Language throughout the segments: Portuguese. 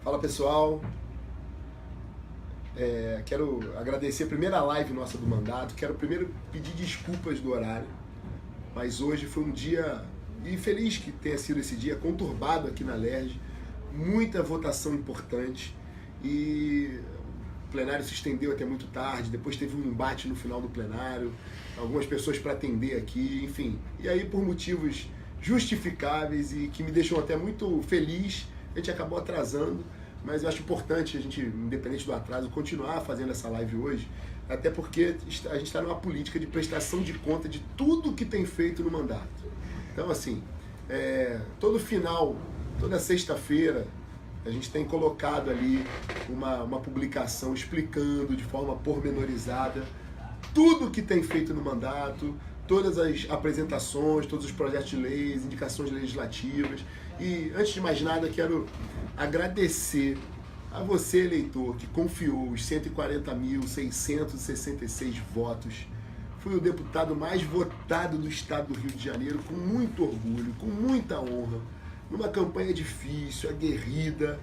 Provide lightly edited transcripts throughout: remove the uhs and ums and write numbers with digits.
Fala pessoal, quero agradecer a primeira live nossa do mandato, quero primeiro pedir desculpas do horário, mas hoje foi um dia, e feliz que tenha sido esse dia, conturbado aqui na LERJ, muita votação importante e o plenário se estendeu até muito tarde, depois teve um embate no final do plenário, algumas pessoas para atender aqui, enfim, e aí por motivos justificáveis e que me deixam até muito feliz, a gente acabou atrasando, mas eu acho importante a gente, independente do atraso, continuar fazendo essa live hoje, até porque a gente está numa política de prestação de conta de tudo que tem feito no mandato. Então, assim, todo final, toda sexta-feira, a gente tem colocado ali uma publicação explicando de forma pormenorizada tudo que tem feito no mandato, todas as apresentações, todos os projetos de leis, indicações legislativas. E, antes de mais nada, quero agradecer a você, eleitor, que confiou os 140.666 votos. Fui o deputado mais votado do estado do Rio de Janeiro, com muito orgulho, com muita honra, numa campanha difícil, aguerrida,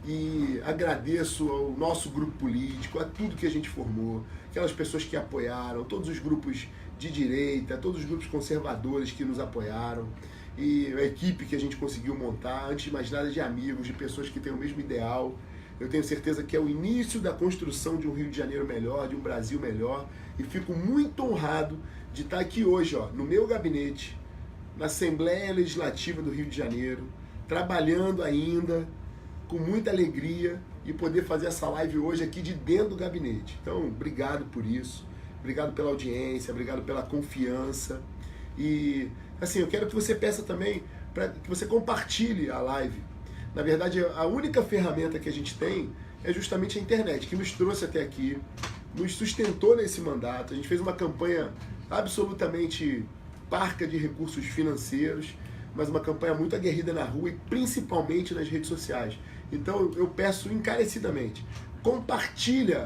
e agradeço ao nosso grupo político, a tudo que a gente formou, aquelas pessoas que apoiaram, todos os grupos de direita, todos os grupos conservadores que nos apoiaram, e a equipe que a gente conseguiu montar, antes de mais nada, de amigos, de pessoas que têm o mesmo ideal. Eu tenho certeza que é o início da construção de um Rio de Janeiro melhor, de um Brasil melhor, e fico muito honrado de estar aqui hoje, no meu gabinete, na Assembleia Legislativa do Rio de Janeiro, trabalhando ainda, com muita alegria, e poder fazer essa live hoje aqui de dentro do gabinete. Então, obrigado por isso, obrigado pela audiência, obrigado pela confiança, e assim, eu quero que você peça também para que você compartilhe a live. Na verdade, a única ferramenta que a gente tem é justamente a internet, que nos trouxe até aqui, nos sustentou nesse mandato. A gente fez uma campanha absolutamente parca de recursos financeiros, mas uma campanha muito aguerrida na rua e principalmente nas redes sociais. Então eu peço encarecidamente, compartilha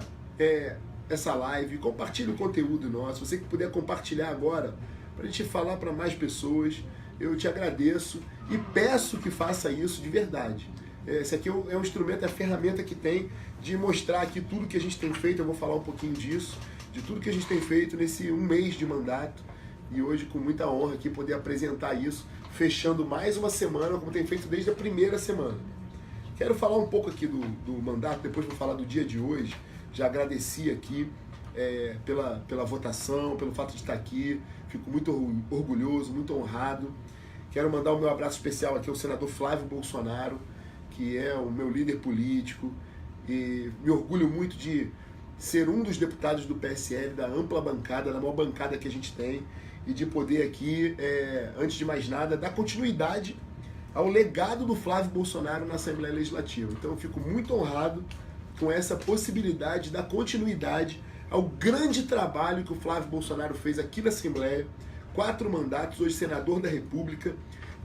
essa live, compartilha o conteúdo nosso. Você que puder compartilhar agora, para a gente falar para mais pessoas, eu te agradeço e peço que faça isso de verdade. Esse aqui é um instrumento, é a ferramenta que tem de mostrar aqui tudo que a gente tem feito. Eu vou falar um pouquinho disso, de tudo que a gente tem feito nesse 1 mês de mandato, e hoje com muita honra aqui poder apresentar isso, fechando mais uma semana, como tem feito desde a primeira semana. Quero falar um pouco aqui do mandato, depois vou falar do dia de hoje. Já agradeci aqui pela votação, pelo fato de estar aqui, fico muito orgulhoso, muito honrado. Quero mandar o meu abraço especial aqui ao senador Flávio Bolsonaro, que é o meu líder político, e me orgulho muito de ser um dos deputados do PSL, da ampla bancada, da maior bancada que a gente tem, e de poder aqui, antes de mais nada, dar continuidade ao legado do Flávio Bolsonaro na Assembleia Legislativa. Então eu fico muito honrado com essa possibilidade da continuidade ao grande trabalho que o Flávio Bolsonaro fez aqui na Assembleia, 4 mandatos, hoje senador da República.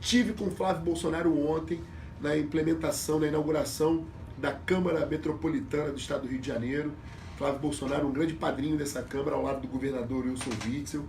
Tive com o Flávio Bolsonaro ontem na implementação, na inauguração da Câmara Metropolitana do Estado do Rio de Janeiro. Flávio Bolsonaro, um grande padrinho dessa Câmara, ao lado do governador Wilson Witzel.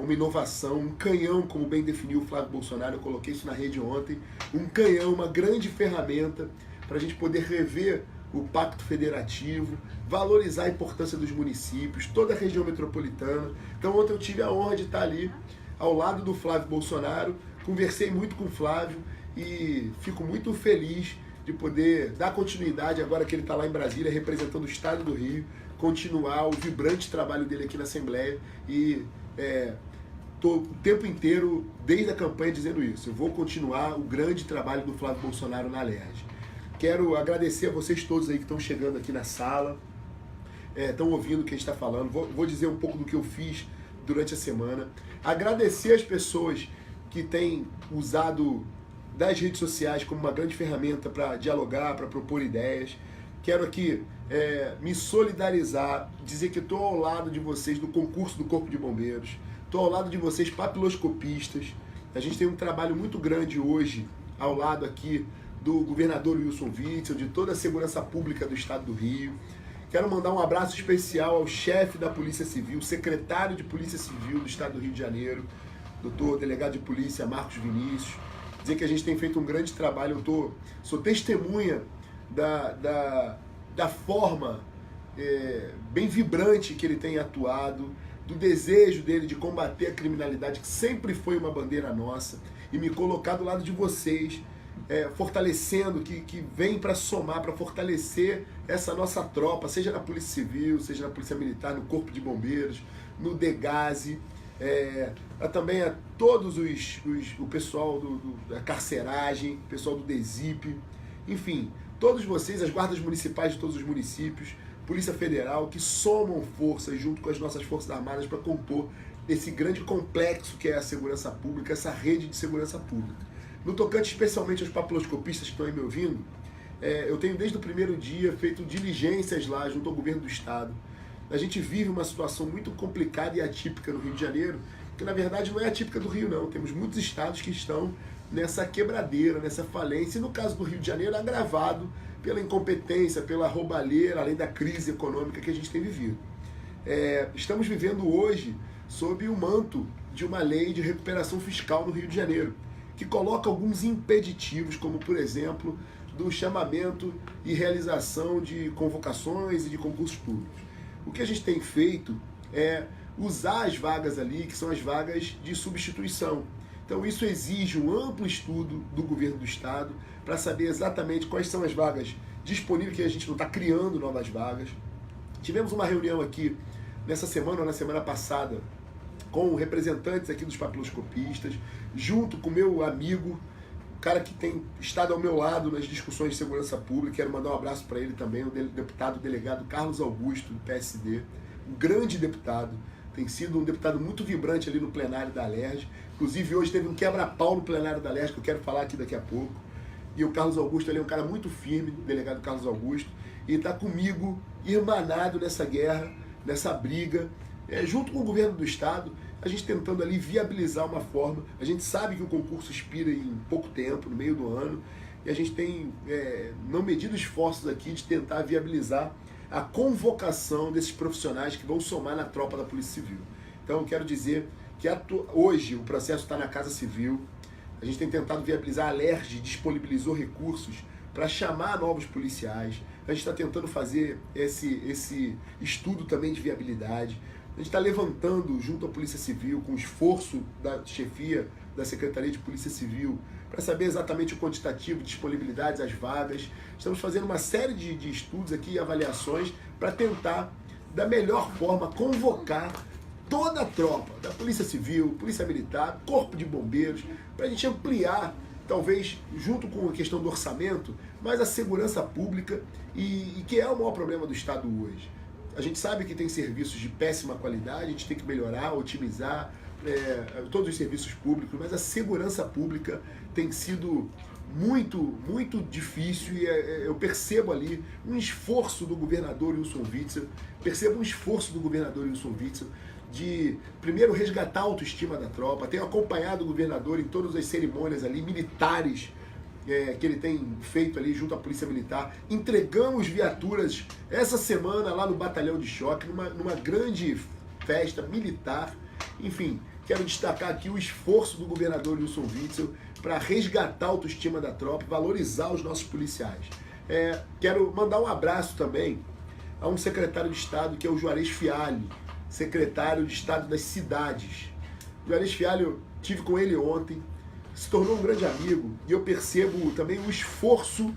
Uma inovação, um canhão, como bem definiu o Flávio Bolsonaro, eu coloquei isso na rede ontem, um canhão, uma grande ferramenta para a gente poder rever o Pacto Federativo, valorizar a importância dos municípios, toda a região metropolitana. Então ontem eu tive a honra de estar ali, ao lado do Flávio Bolsonaro, conversei muito com o Flávio e fico muito feliz de poder dar continuidade, agora que ele está lá em Brasília, representando o Estado do Rio, continuar o vibrante trabalho dele aqui na Assembleia, e estou o tempo inteiro, desde a campanha, dizendo isso. Eu vou continuar o grande trabalho do Flávio Bolsonaro na LERJ. Quero agradecer a vocês todos aí que estão chegando aqui na sala, estão ouvindo o que a gente está falando. Vou dizer um pouco do que eu fiz durante a semana. Agradecer as pessoas que têm usado das redes sociais como uma grande ferramenta para dialogar, para propor ideias. Quero aqui me solidarizar, dizer que estou ao lado de vocês no concurso do Corpo de Bombeiros, estou ao lado de vocês papiloscopistas. A gente tem um trabalho muito grande hoje ao lado aqui do governador Wilson Witzel, de toda a segurança pública do Estado do Rio. Quero mandar um abraço especial ao chefe da Polícia Civil, secretário de Polícia Civil do Estado do Rio de Janeiro, doutor delegado de polícia Marcos Vinícius. Dizer que a gente tem feito um grande trabalho. Sou testemunha da forma bem vibrante que ele tem atuado, do desejo dele de combater a criminalidade, que sempre foi uma bandeira nossa, e me colocar do lado de vocês, fortalecendo, que vem para somar, para fortalecer essa nossa tropa, seja na Polícia Civil, seja na Polícia Militar, no Corpo de Bombeiros, no DEGASE, também a todos o pessoal da carceragem, o pessoal do DESIP, enfim, todos vocês, as guardas municipais de todos os municípios, Polícia Federal, que somam forças junto com as nossas Forças Armadas para compor esse grande complexo que é a segurança pública, essa rede de segurança pública. No tocante especialmente aos papiloscopistas que estão aí me ouvindo, eu tenho desde o primeiro dia feito diligências lá junto ao governo do estado. A gente vive uma situação muito complicada e atípica no Rio de Janeiro, que na verdade não é atípica do Rio não, temos muitos estados que estão nessa quebradeira, nessa falência, e no caso do Rio de Janeiro agravado pela incompetência, pela roubalheira, além da crise econômica que a gente tem vivido. Estamos vivendo hoje sob o manto de uma lei de recuperação fiscal no Rio de Janeiro, que coloca alguns impeditivos, como por exemplo, do chamamento e realização de convocações e de concursos públicos. O que a gente tem feito é usar as vagas ali, que são as vagas de substituição. Então isso exige um amplo estudo do governo do estado para saber exatamente quais são as vagas disponíveis, que a gente não está criando novas vagas. Tivemos uma reunião aqui nessa semana ou na semana passada com representantes aqui dos papiloscopistas, junto com o meu amigo, o cara que tem estado ao meu lado nas discussões de segurança pública. Quero mandar um abraço para ele também, o deputado delegado Carlos Augusto, do PSD, um grande deputado, tem sido um deputado muito vibrante ali no plenário da Alerj. Inclusive hoje teve um quebra-pau no plenário da Alerj, que eu quero falar aqui daqui a pouco. E o Carlos Augusto, ele é um cara muito firme, o delegado Carlos Augusto, e está comigo, irmanado nessa guerra, nessa briga, junto com o governo do estado, a gente tentando ali viabilizar uma forma. A gente sabe que o concurso expira em pouco tempo, no meio do ano, e a gente tem não medido esforços aqui de tentar viabilizar a convocação desses profissionais que vão somar na tropa da Polícia Civil. Então eu quero dizer que hoje o processo está na Casa Civil, a gente tem tentado viabilizar, a Alerj disponibilizou recursos para chamar novos policiais, a gente está tentando fazer esse estudo também de viabilidade, a gente está levantando junto à Polícia Civil, com o esforço da chefia da Secretaria de Polícia Civil, para saber exatamente o quantitativo, disponibilidades, as vagas. Estamos fazendo uma série de estudos aqui e avaliações para tentar, da melhor forma, convocar toda a tropa da Polícia Civil, Polícia Militar, Corpo de Bombeiros, para a gente ampliar, talvez, junto com a questão do orçamento, mais a segurança pública, e que é o maior problema do Estado hoje. A gente sabe que tem serviços de péssima qualidade, a gente tem que melhorar, otimizar todos os serviços públicos, mas a segurança pública tem sido muito, muito difícil, e eu percebo ali um esforço do governador Wilson Witzel, de, primeiro, resgatar a autoestima da tropa. Tenho acompanhado o governador em todas as cerimônias ali, militares, que ele tem feito ali junto à Polícia Militar. Entregamos viaturas essa semana lá no Batalhão de Choque, numa grande festa militar. Enfim, quero destacar aqui o esforço do governador Wilson Witzel para resgatar a autoestima da tropa, valorizar os nossos policiais. Quero mandar um abraço também a um secretário de Estado, que é o Juarez Fialho, secretário de Estado das Cidades. O Juarez Fialho, tive com ele ontem, se tornou um grande amigo, e eu percebo também o esforço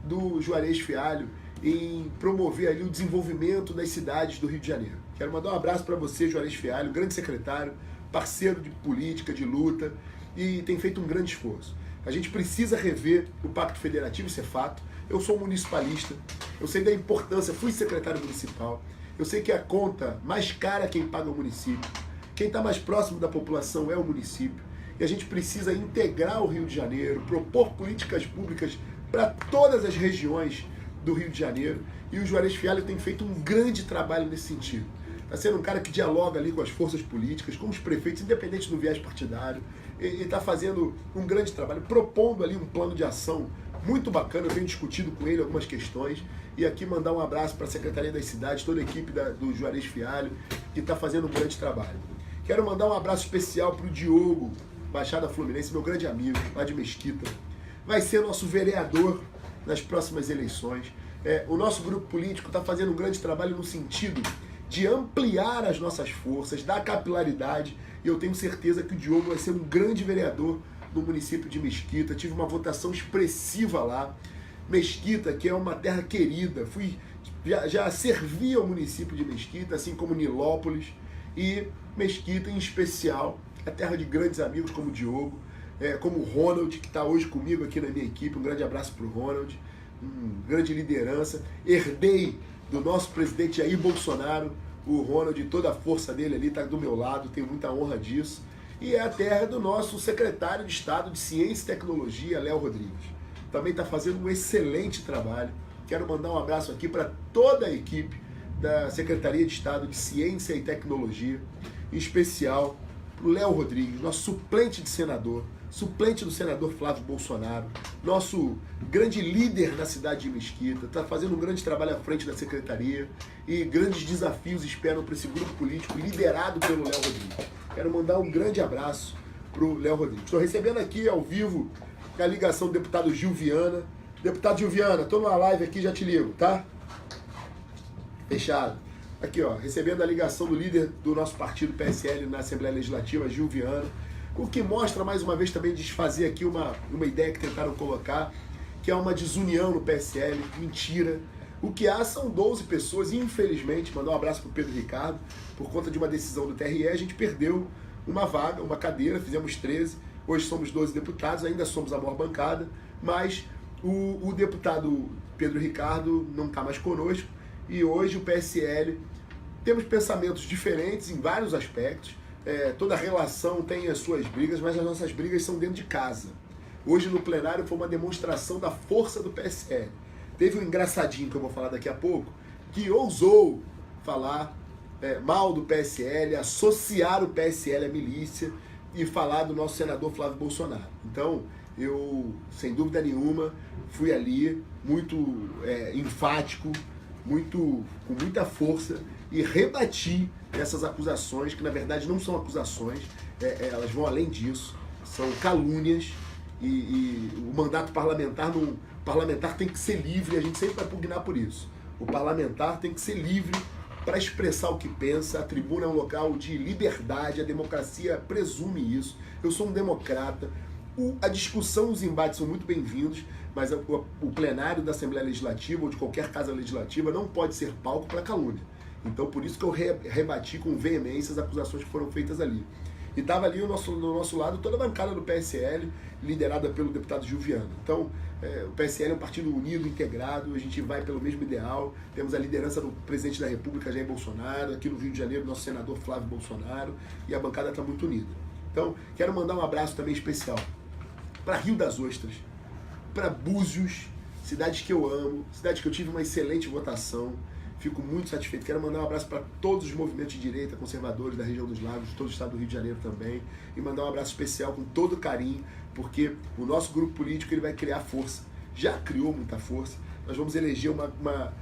do Juarez Fialho em promover ali o desenvolvimento das cidades do Rio de Janeiro. Quero mandar um abraço para você, Juarez Fialho, grande secretário, parceiro de política, de luta, e tem feito um grande esforço. A gente precisa rever o Pacto Federativo, isso é fato. Eu sou municipalista, eu sei da importância, fui secretário municipal, eu sei que a conta mais cara quem paga é o município, quem está mais próximo da população é o município, e a gente precisa integrar o Rio de Janeiro, propor políticas públicas para todas as regiões do Rio de Janeiro, e o Juarez Fialho tem feito um grande trabalho nesse sentido. Está sendo um cara que dialoga ali com as forças políticas, com os prefeitos, independente do viés partidário, e está fazendo um grande trabalho, propondo ali um plano de ação muito bacana. Eu tenho discutido com ele algumas questões, e aqui mandar um abraço para a Secretaria das Cidades, toda a equipe do Juarez Fialho, que está fazendo um grande trabalho. Quero mandar um abraço especial para o Diogo, Baixada Fluminense, meu grande amigo, lá de Mesquita. Vai ser nosso vereador nas próximas eleições. O nosso grupo político está fazendo um grande trabalho no sentido de ampliar as nossas forças, dar capilaridade, e eu tenho certeza que o Diogo vai ser um grande vereador no município de Mesquita. Tive uma votação expressiva lá. Mesquita, que é uma terra querida, já servi ao município de Mesquita, assim como Nilópolis, e Mesquita em especial, a terra de grandes amigos como o Diogo, como o Ronald, que está hoje comigo aqui na minha equipe. Um grande abraço para o Ronald, grande liderança. Herdei do nosso presidente Jair Bolsonaro, o Ronald, toda a força dele ali está do meu lado, tenho muita honra disso. E é a terra do nosso secretário de Estado de Ciência e Tecnologia, Léo Rodrigues. Também está fazendo um excelente trabalho. Quero mandar um abraço aqui para toda a equipe da Secretaria de Estado de Ciência e Tecnologia, em especial para o Léo Rodrigues, nosso suplente de senador, suplente do senador Flávio Bolsonaro, nosso grande líder na cidade de Mesquita, está fazendo um grande trabalho à frente da secretaria e grandes desafios esperam para esse grupo político liderado pelo Léo Rodrigues. Quero mandar um grande abraço para o Léo Rodrigues. Estou recebendo aqui ao vivo a ligação do deputado Gil Viana. Deputado Gil Viana, estou numa live aqui, já te ligo, tá? Fechado. Aqui, ó, recebendo a ligação do líder do nosso partido PSL na Assembleia Legislativa, Gil Viana. O que mostra, mais uma vez, também desfazer aqui uma ideia que tentaram colocar, que é uma desunião no PSL. Mentira. O que há são 12 pessoas, e infelizmente, mandar um abraço para o Pedro Ricardo, por conta de uma decisão do TRE, a gente perdeu uma vaga, uma cadeira, fizemos 13, hoje somos 12 deputados, ainda somos a maior bancada, mas o deputado Pedro Ricardo não está mais conosco, e hoje o PSL temos pensamentos diferentes em vários aspectos. Toda relação tem as suas brigas, mas as nossas brigas são dentro de casa. Hoje no plenário foi uma demonstração da força do PSL. Teve um engraçadinho que eu vou falar daqui a pouco, que ousou falar mal do PSL, associar o PSL à milícia e falar do nosso senador Flávio Bolsonaro. Então, eu, sem dúvida nenhuma, fui ali muito enfático, com muita força, e rebati essas acusações, que na verdade não são acusações, elas vão além disso, são calúnias, e o mandato parlamentar, o parlamentar tem que ser livre, a gente sempre vai pugnar por isso. O parlamentar tem que ser livre para expressar o que pensa, a tribuna é um local de liberdade, a democracia presume isso, eu sou um democrata, a discussão, os embates são muito bem-vindos, mas o plenário da Assembleia Legislativa ou de qualquer casa legislativa não pode ser palco para calúnia. Então, por isso que eu rebati com veemência as acusações que foram feitas ali. E estava ali do nosso lado toda a bancada do PSL, liderada pelo deputado Gil Viana. Então, o PSL é um partido unido, integrado, a gente vai pelo mesmo ideal. Temos a liderança do presidente da República, Jair Bolsonaro, aqui no Rio de Janeiro, nosso senador Flávio Bolsonaro, e a bancada está muito unida. Então, quero mandar um abraço também especial para Rio das Ostras, para Búzios, cidades que eu amo, cidades que eu tive uma excelente votação. Fico muito satisfeito. Quero mandar um abraço para todos os movimentos de direita, conservadores da região dos Lagos, de todo o estado do Rio de Janeiro também. E mandar um abraço especial com todo carinho, porque o nosso grupo político ele vai criar força. Já criou muita força. Nós vamos eleger uma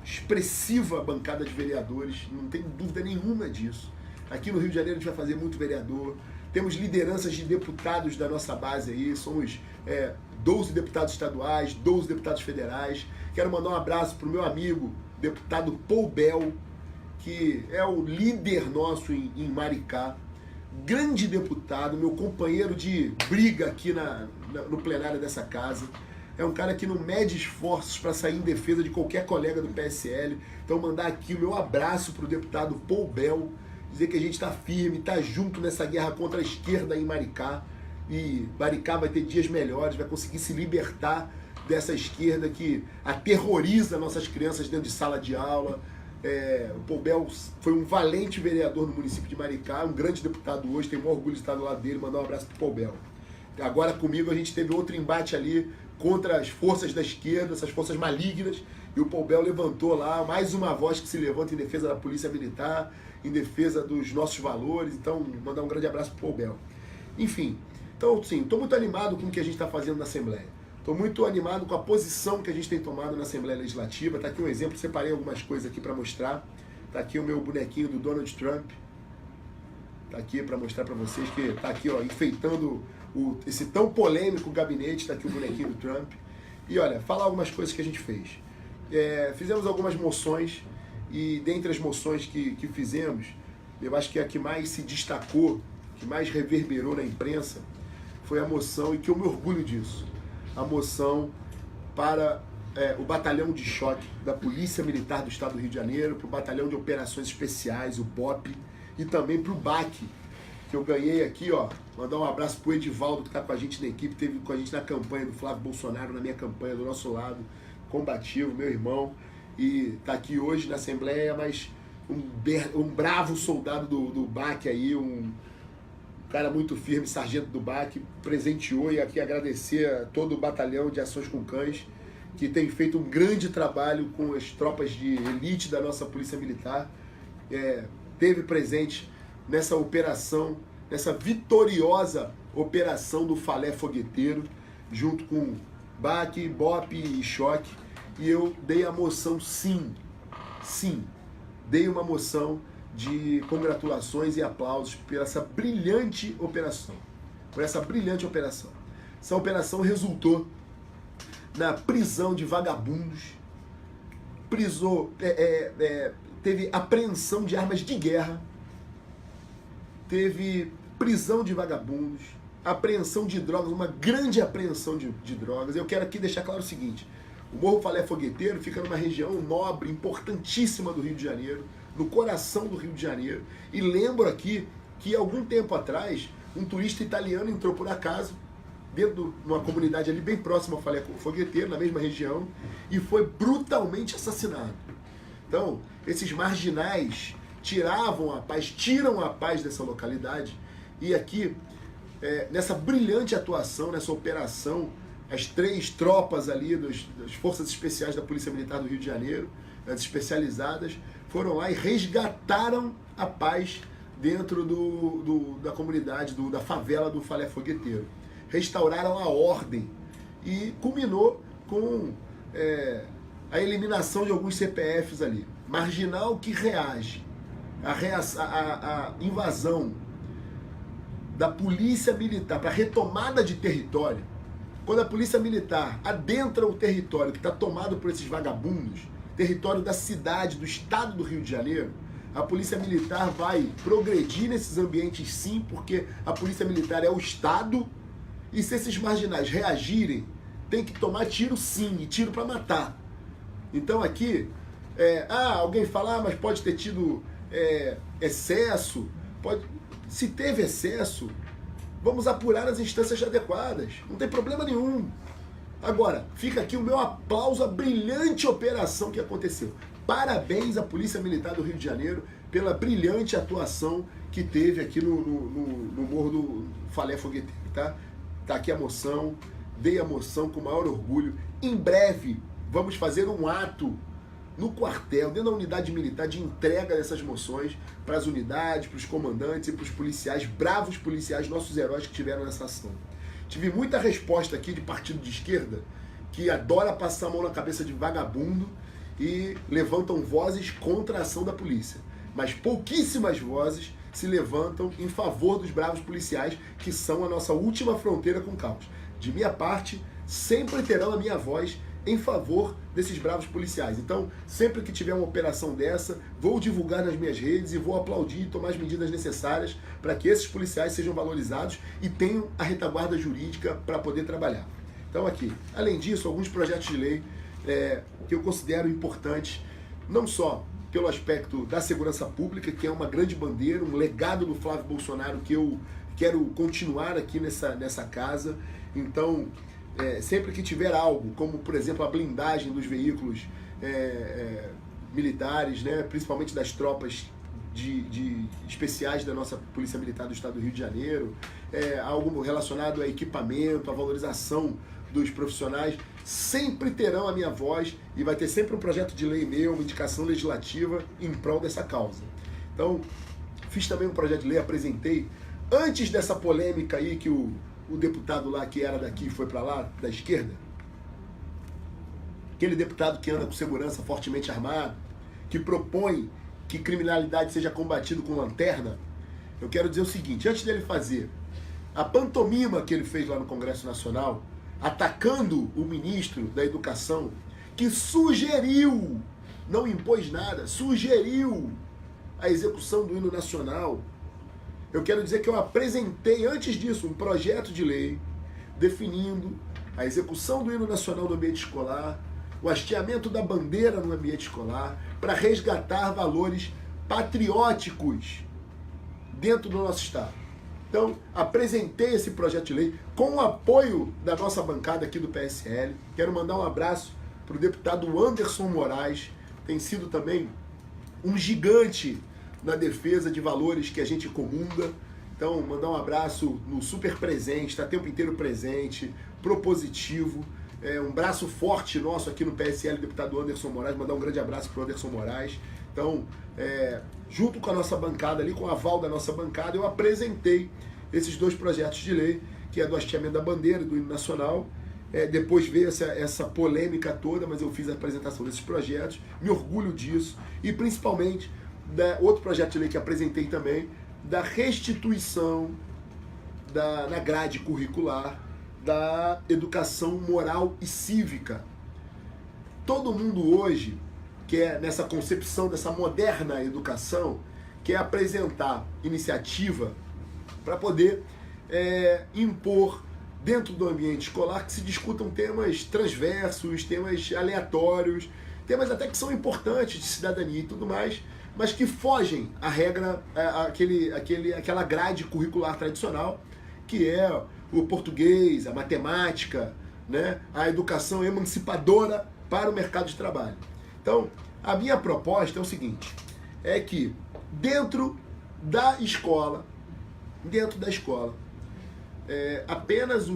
expressiva bancada de vereadores, não tenho dúvida nenhuma disso. Aqui no Rio de Janeiro a gente vai fazer muito vereador. Temos lideranças de deputados da nossa base aí, somos 12 deputados estaduais, 12 deputados federais. Quero mandar um abraço para o meu amigo, deputado Paul Bel, que é o líder nosso em Maricá, grande deputado, meu companheiro de briga aqui no plenário dessa casa. É um cara que não mede esforços para sair em defesa de qualquer colega do PSL. Então mandar aqui o meu abraço para o deputado Paul Bel, dizer que a gente está firme, está junto nessa guerra contra a esquerda em Maricá. E Maricá vai ter dias melhores, vai conseguir se libertar dessa esquerda que aterroriza nossas crianças dentro de sala de aula. O Paul Bel foi um valente vereador no município de Maricá, um grande deputado hoje, tenho muito orgulho de estar do lado dele, mandar um abraço para o Paul Bel. Agora comigo a gente teve outro embate ali contra as forças da esquerda, essas forças malignas, e o Paul Bel levantou lá mais uma voz que se levanta em defesa da polícia militar, em defesa dos nossos valores. Então, mandar um grande abraço para o Paul Bel. Enfim, então sim, estou muito animado com o que a gente está fazendo na Assembleia. Estou muito animado com a posição que a gente tem tomado na Assembleia Legislativa. Está aqui um exemplo, separei algumas coisas aqui para mostrar. Está aqui o meu bonequinho do Donald Trump. Está aqui para mostrar para vocês que está aqui, ó, enfeitando esse tão polêmico gabinete. Está aqui o bonequinho do Trump. E olha, falar algumas coisas que a gente fez. Fizemos algumas moções e dentre as moções que fizemos, eu acho que a que mais se destacou, que mais reverberou na imprensa, foi a moção, e que eu me orgulho disso, a moção para o Batalhão de Choque da Polícia Militar do Estado do Rio de Janeiro, para o Batalhão de Operações Especiais, o BOP, e também para o BAC, que eu ganhei aqui, ó, mandar um abraço pro Edivaldo, que está com a gente na equipe, teve com a gente na campanha do Flávio Bolsonaro, na minha campanha, do nosso lado, combativo, meu irmão, e tá aqui hoje na Assembleia, mas um bravo soldado do BAC aí, um cara muito firme, sargento do BAC, presenteou, e aqui agradecer a todo o Batalhão de Ações com Cães, que tem feito um grande trabalho com as tropas de elite da nossa Polícia Militar, teve presente nessa operação, nessa vitoriosa operação do Falé Fogueteiro, junto com BAC, BOP e Choque, e eu dei a moção sim, dei uma moção de congratulações e aplausos por essa brilhante operação, Essa operação resultou na prisão de vagabundos, teve apreensão de armas de guerra, teve prisão de vagabundos, apreensão de drogas, uma grande apreensão de drogas. Eu quero aqui deixar claro o seguinte: o Morro Falé Fogueteiro fica numa região nobre, importantíssima do Rio de Janeiro, no coração do Rio de Janeiro. E lembro aqui que algum tempo atrás, um turista italiano entrou por acaso dentro de uma comunidade ali bem próxima ao Falé Fogueteiro, na mesma região, e foi brutalmente assassinado. Então, esses marginais tiram a paz dessa localidade, e aqui, nessa brilhante atuação, nessa operação, as 3 tropas ali das Forças Especiais da Polícia Militar do Rio de Janeiro, as especializadas, foram lá e resgataram a paz dentro da comunidade, da favela do Falé Fogueteiro. Restauraram a ordem e culminou com a eliminação de alguns CPFs ali. Marginal que reage à invasão da Polícia Militar para retomada de território, quando a Polícia Militar adentra o território que está tomado por esses vagabundos, território da cidade, do estado do Rio de Janeiro, a Polícia Militar vai progredir nesses ambientes sim, porque a Polícia Militar é o Estado, e se esses marginais reagirem, tem que tomar tiro sim, e tiro para matar. Então aqui, alguém fala, mas pode ter tido excesso, se teve excesso, vamos apurar as instâncias adequadas, não tem problema nenhum. Agora, fica aqui o meu aplauso à brilhante operação que aconteceu. Parabéns à Polícia Militar do Rio de Janeiro pela brilhante atuação que teve aqui no Morro do Falé Fogueteiro, tá? Tá aqui a moção, dei a moção com o maior orgulho. Em breve, vamos fazer um ato no quartel, dentro da unidade militar, de entrega dessas moções para as unidades, para os comandantes e para os policiais, bravos policiais, nossos heróis que tiveram nessa ação. Tive muita resposta aqui de partido de esquerda que adora passar a mão na cabeça de vagabundo e levantam vozes contra a ação da polícia. Mas pouquíssimas vozes se levantam em favor dos bravos policiais, que são a nossa última fronteira com o caos. De minha parte, sempre terão a minha voz em favor desses bravos policiais. Então, sempre que tiver uma operação dessa, vou divulgar nas minhas redes e vou aplaudir e tomar as medidas necessárias para que esses policiais sejam valorizados e tenham a retaguarda jurídica para poder trabalhar. Então aqui, além disso, alguns projetos de lei que eu considero importantes, não só pelo aspecto da segurança pública, que é uma grande bandeira, um legado do Flávio Bolsonaro que eu quero continuar aqui nessa casa. Então, sempre que tiver algo, como por exemplo a blindagem dos veículos militares, né, principalmente das tropas de especiais da nossa Polícia Militar do Estado do Rio de Janeiro, algo relacionado a equipamento, a valorização dos profissionais, sempre terão a minha voz e vai ter sempre um projeto de lei meu, uma indicação legislativa em prol dessa causa. Então, fiz também um projeto de lei, apresentei, antes dessa polêmica aí que o deputado lá que era daqui foi para lá, da esquerda, aquele deputado que anda com segurança fortemente armado, que propõe que criminalidade seja combatido com lanterna, eu quero dizer o seguinte: antes dele fazer a pantomima que ele fez lá no Congresso Nacional, atacando o ministro da Educação, que sugeriu, não impôs nada, sugeriu a execução do hino nacional. Eu quero dizer que eu apresentei, antes disso, um projeto de lei definindo a execução do hino nacional no ambiente escolar, o hasteamento da bandeira no ambiente escolar, para resgatar valores patrióticos dentro do nosso Estado. Então, apresentei esse projeto de lei com o apoio da nossa bancada aqui do PSL. Quero mandar um abraço para o deputado Anderson Moraes, tem sido também um gigante na defesa de valores que a gente comunga. Então, mandar um abraço no super presente, está o tempo inteiro presente, propositivo. Um braço forte nosso aqui no PSL, deputado Anderson Moraes, mandar um grande abraço para o Anderson Moraes. Então, junto com a nossa bancada ali, com o aval da nossa bancada, eu apresentei esses dois projetos de lei, que é do hasteamento da bandeira e do hino nacional. Depois veio essa polêmica toda, mas eu fiz a apresentação desses projetos, me orgulho disso, e principalmente outro projeto de lei que apresentei também, da restituição na grade curricular da educação moral e cívica. Todo mundo hoje quer, nessa concepção dessa moderna educação, quer apresentar iniciativa para poder impor dentro do ambiente escolar que se discutam temas transversos, temas aleatórios, temas até que são importantes de cidadania e tudo mais, mas que fogem à regra, aquela grade curricular tradicional, que é o português, a matemática, né, a educação emancipadora para o mercado de trabalho. Então, a minha proposta é o seguinte, é que dentro da escola, apenas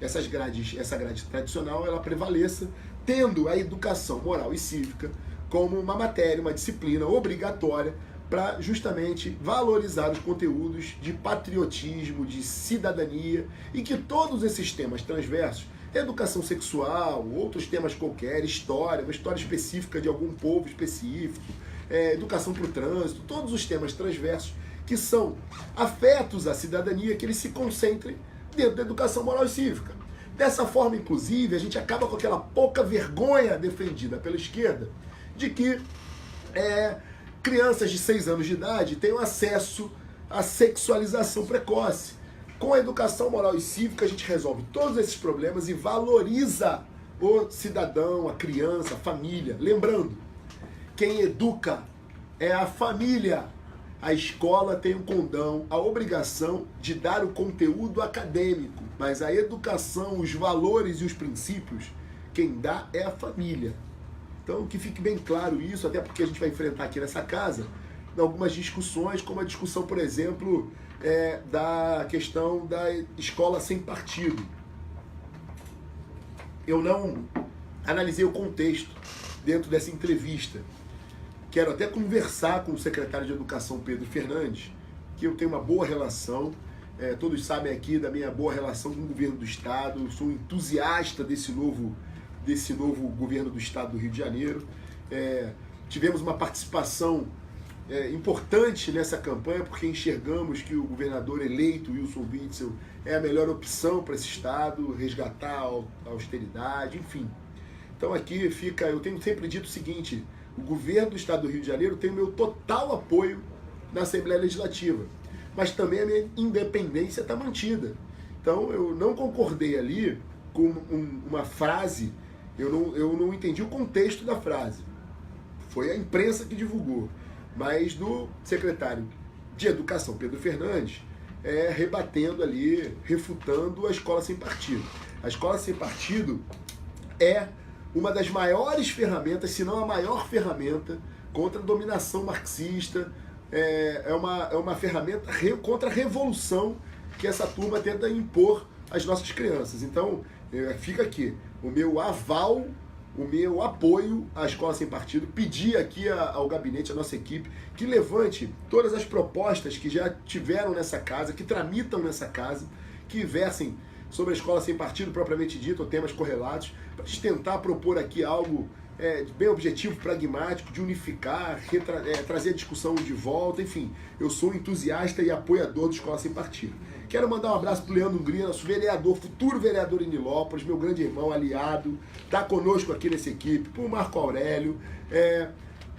essa grade tradicional, ela prevaleça, tendo a educação moral e cívica como uma matéria, uma disciplina obrigatória para justamente valorizar os conteúdos de patriotismo, de cidadania, e que todos esses temas transversos, educação sexual, outros temas qualquer, história, uma história específica de algum povo específico, educação para o trânsito, todos os temas transversos que são afetos à cidadania, que eles se concentrem dentro da educação moral e cívica. Dessa forma, inclusive, a gente acaba com aquela pouca vergonha defendida pela esquerda de que crianças de 6 anos de idade tenham acesso à sexualização precoce. Com a educação moral e cívica, a gente resolve todos esses problemas e valoriza o cidadão, a criança, a família. Lembrando, quem educa é a família. A escola tem o condão, a obrigação de dar o conteúdo acadêmico, mas a educação, os valores e os princípios, quem dá é a família. Então, que fique bem claro isso, até porque a gente vai enfrentar aqui nessa casa algumas discussões, como a discussão, por exemplo, da questão da escola sem partido. Eu não analisei o contexto dentro dessa entrevista. Quero até conversar com o secretário de Educação, Pedro Fernandes, que eu tenho uma boa relação, todos sabem aqui da minha boa relação com o governo do Estado, eu sou um entusiasta desse novo governo do Estado do Rio de Janeiro. Tivemos uma participação importante nessa campanha, porque enxergamos que o governador eleito, Wilson Witzel, é a melhor opção para esse Estado, resgatar a austeridade, enfim. Então aqui eu tenho sempre dito o seguinte, o governo do Estado do Rio de Janeiro tem o meu total apoio na Assembleia Legislativa, mas também a minha independência está mantida. Então eu não concordei ali com uma frase, eu não entendi o contexto da frase. Foi a imprensa que divulgou, mas do secretário de Educação, Pedro Fernandes, rebatendo ali, refutando a escola sem partido. A escola sem partido é uma das maiores ferramentas, se não a maior ferramenta, contra a dominação marxista, é uma ferramenta contra a revolução que essa turma tenta impor às nossas crianças. Então, fica aqui o meu aval, o meu apoio à escola sem partido, pedir aqui ao gabinete, à nossa equipe, que levante todas as propostas que já tiveram nessa casa, que tramitam nessa casa, que versem sobre a escola sem partido propriamente dito, ou temas correlatos, para a gente tentar propor aqui algo bem objetivo, pragmático, de unificar, trazer a discussão de volta, enfim. Eu sou entusiasta e apoiador da escola sem partido. Quero mandar um abraço pro Leandro Hungria, nosso vereador, futuro vereador em Nilópolis, meu grande irmão, aliado, tá conosco aqui nessa equipe, pro Marco Aurélio.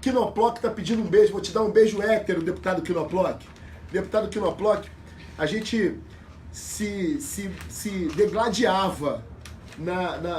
Quinoploc tá pedindo um beijo, vou te dar um beijo hétero, deputado Quinoploc. Deputado Quinoploc, a gente se degladiava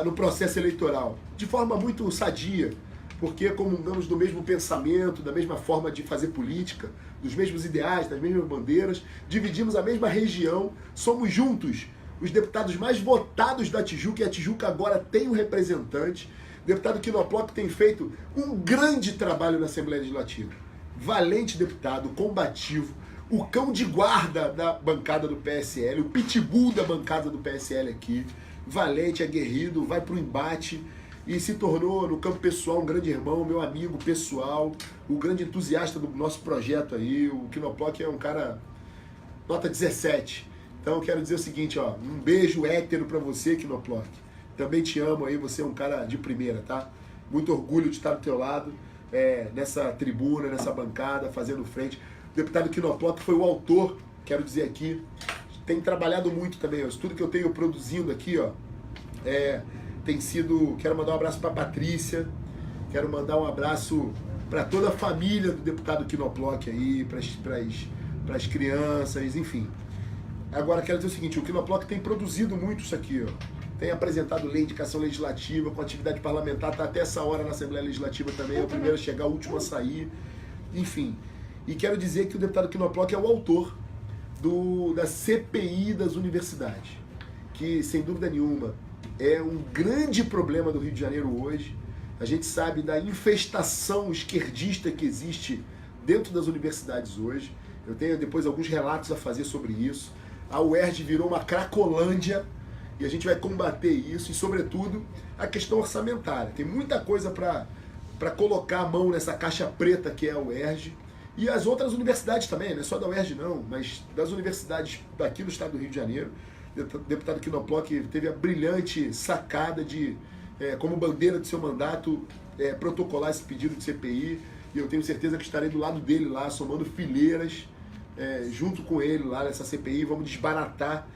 no processo eleitoral, de forma muito sadia, porque comungamos do mesmo pensamento, da mesma forma de fazer política, dos mesmos ideais, das mesmas bandeiras, dividimos a mesma região, somos juntos os deputados mais votados da Tijuca, e a Tijuca agora tem um representante. O deputado Quinoploc tem feito um grande trabalho na Assembleia Legislativa. Valente deputado, combativo, o cão de guarda da bancada do PSL, o pitbull da bancada do PSL aqui, valente, aguerrido, vai pro embate e se tornou, no campo pessoal, um grande irmão, meu amigo pessoal, o grande entusiasta do nosso projeto aí. O Quinoploc é um cara nota 17. Então eu quero dizer o seguinte, ó, um beijo hétero pra você, Quinoploc. Também te amo aí, você é um cara de primeira, tá? Muito orgulho de estar do teu lado, nessa tribuna, nessa bancada, fazendo frente. O deputado Quinoploc foi o autor, quero dizer aqui, tem trabalhado muito também, ó, isso tudo que eu tenho produzindo aqui, ó, tem sido... Quero mandar um abraço para Patrícia, quero mandar um abraço para toda a família do deputado Quinoploc aí, para as crianças, enfim. Agora quero dizer o seguinte, o Quinoploc tem produzido muito isso aqui, ó. Tem apresentado lei, indicação legislativa, com atividade parlamentar, está até essa hora na Assembleia Legislativa também, é o primeiro a chegar, o último a sair, enfim. E quero dizer que o deputado Quinoploc é o autor da CPI das universidades, que, sem dúvida nenhuma, é um grande problema do Rio de Janeiro hoje. A gente sabe da infestação esquerdista que existe dentro das universidades hoje. Eu tenho depois alguns relatos a fazer sobre isso. A UERJ virou uma cracolândia e a gente vai combater isso e, sobretudo, a questão orçamentária. Tem muita coisa para colocar a mão nessa caixa preta que é a UERJ. E as outras universidades também, não é só da UERJ não, mas das universidades daqui do estado do Rio de Janeiro. O deputado Quinoploc teve a brilhante sacada de, como bandeira do seu mandato, protocolar esse pedido de CPI, e eu tenho certeza que estarei do lado dele lá, somando fileiras, junto com ele lá nessa CPI. Vamos desbaratar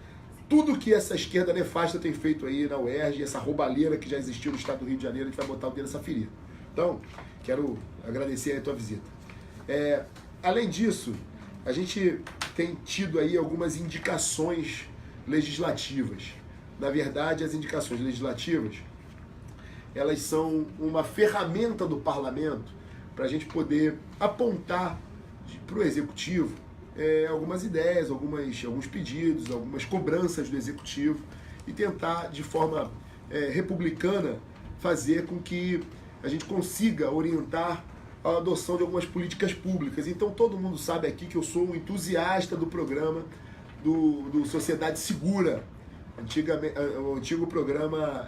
tudo que essa esquerda nefasta tem feito aí na UERJ, essa roubalheira que já existiu no estado do Rio de Janeiro, a gente vai botar o dedo nessa ferida. Então, quero agradecer aí a tua visita. Além disso, a gente tem tido aí algumas indicações legislativas. Na verdade, as indicações legislativas, elas são uma ferramenta do parlamento para a gente poder apontar para o executivo algumas ideias, alguns pedidos, algumas cobranças do executivo e tentar, de forma republicana, fazer com que a gente consiga orientar a adoção de algumas políticas públicas. Então todo mundo sabe aqui que eu sou um entusiasta do programa do Sociedade Segura, o antigo programa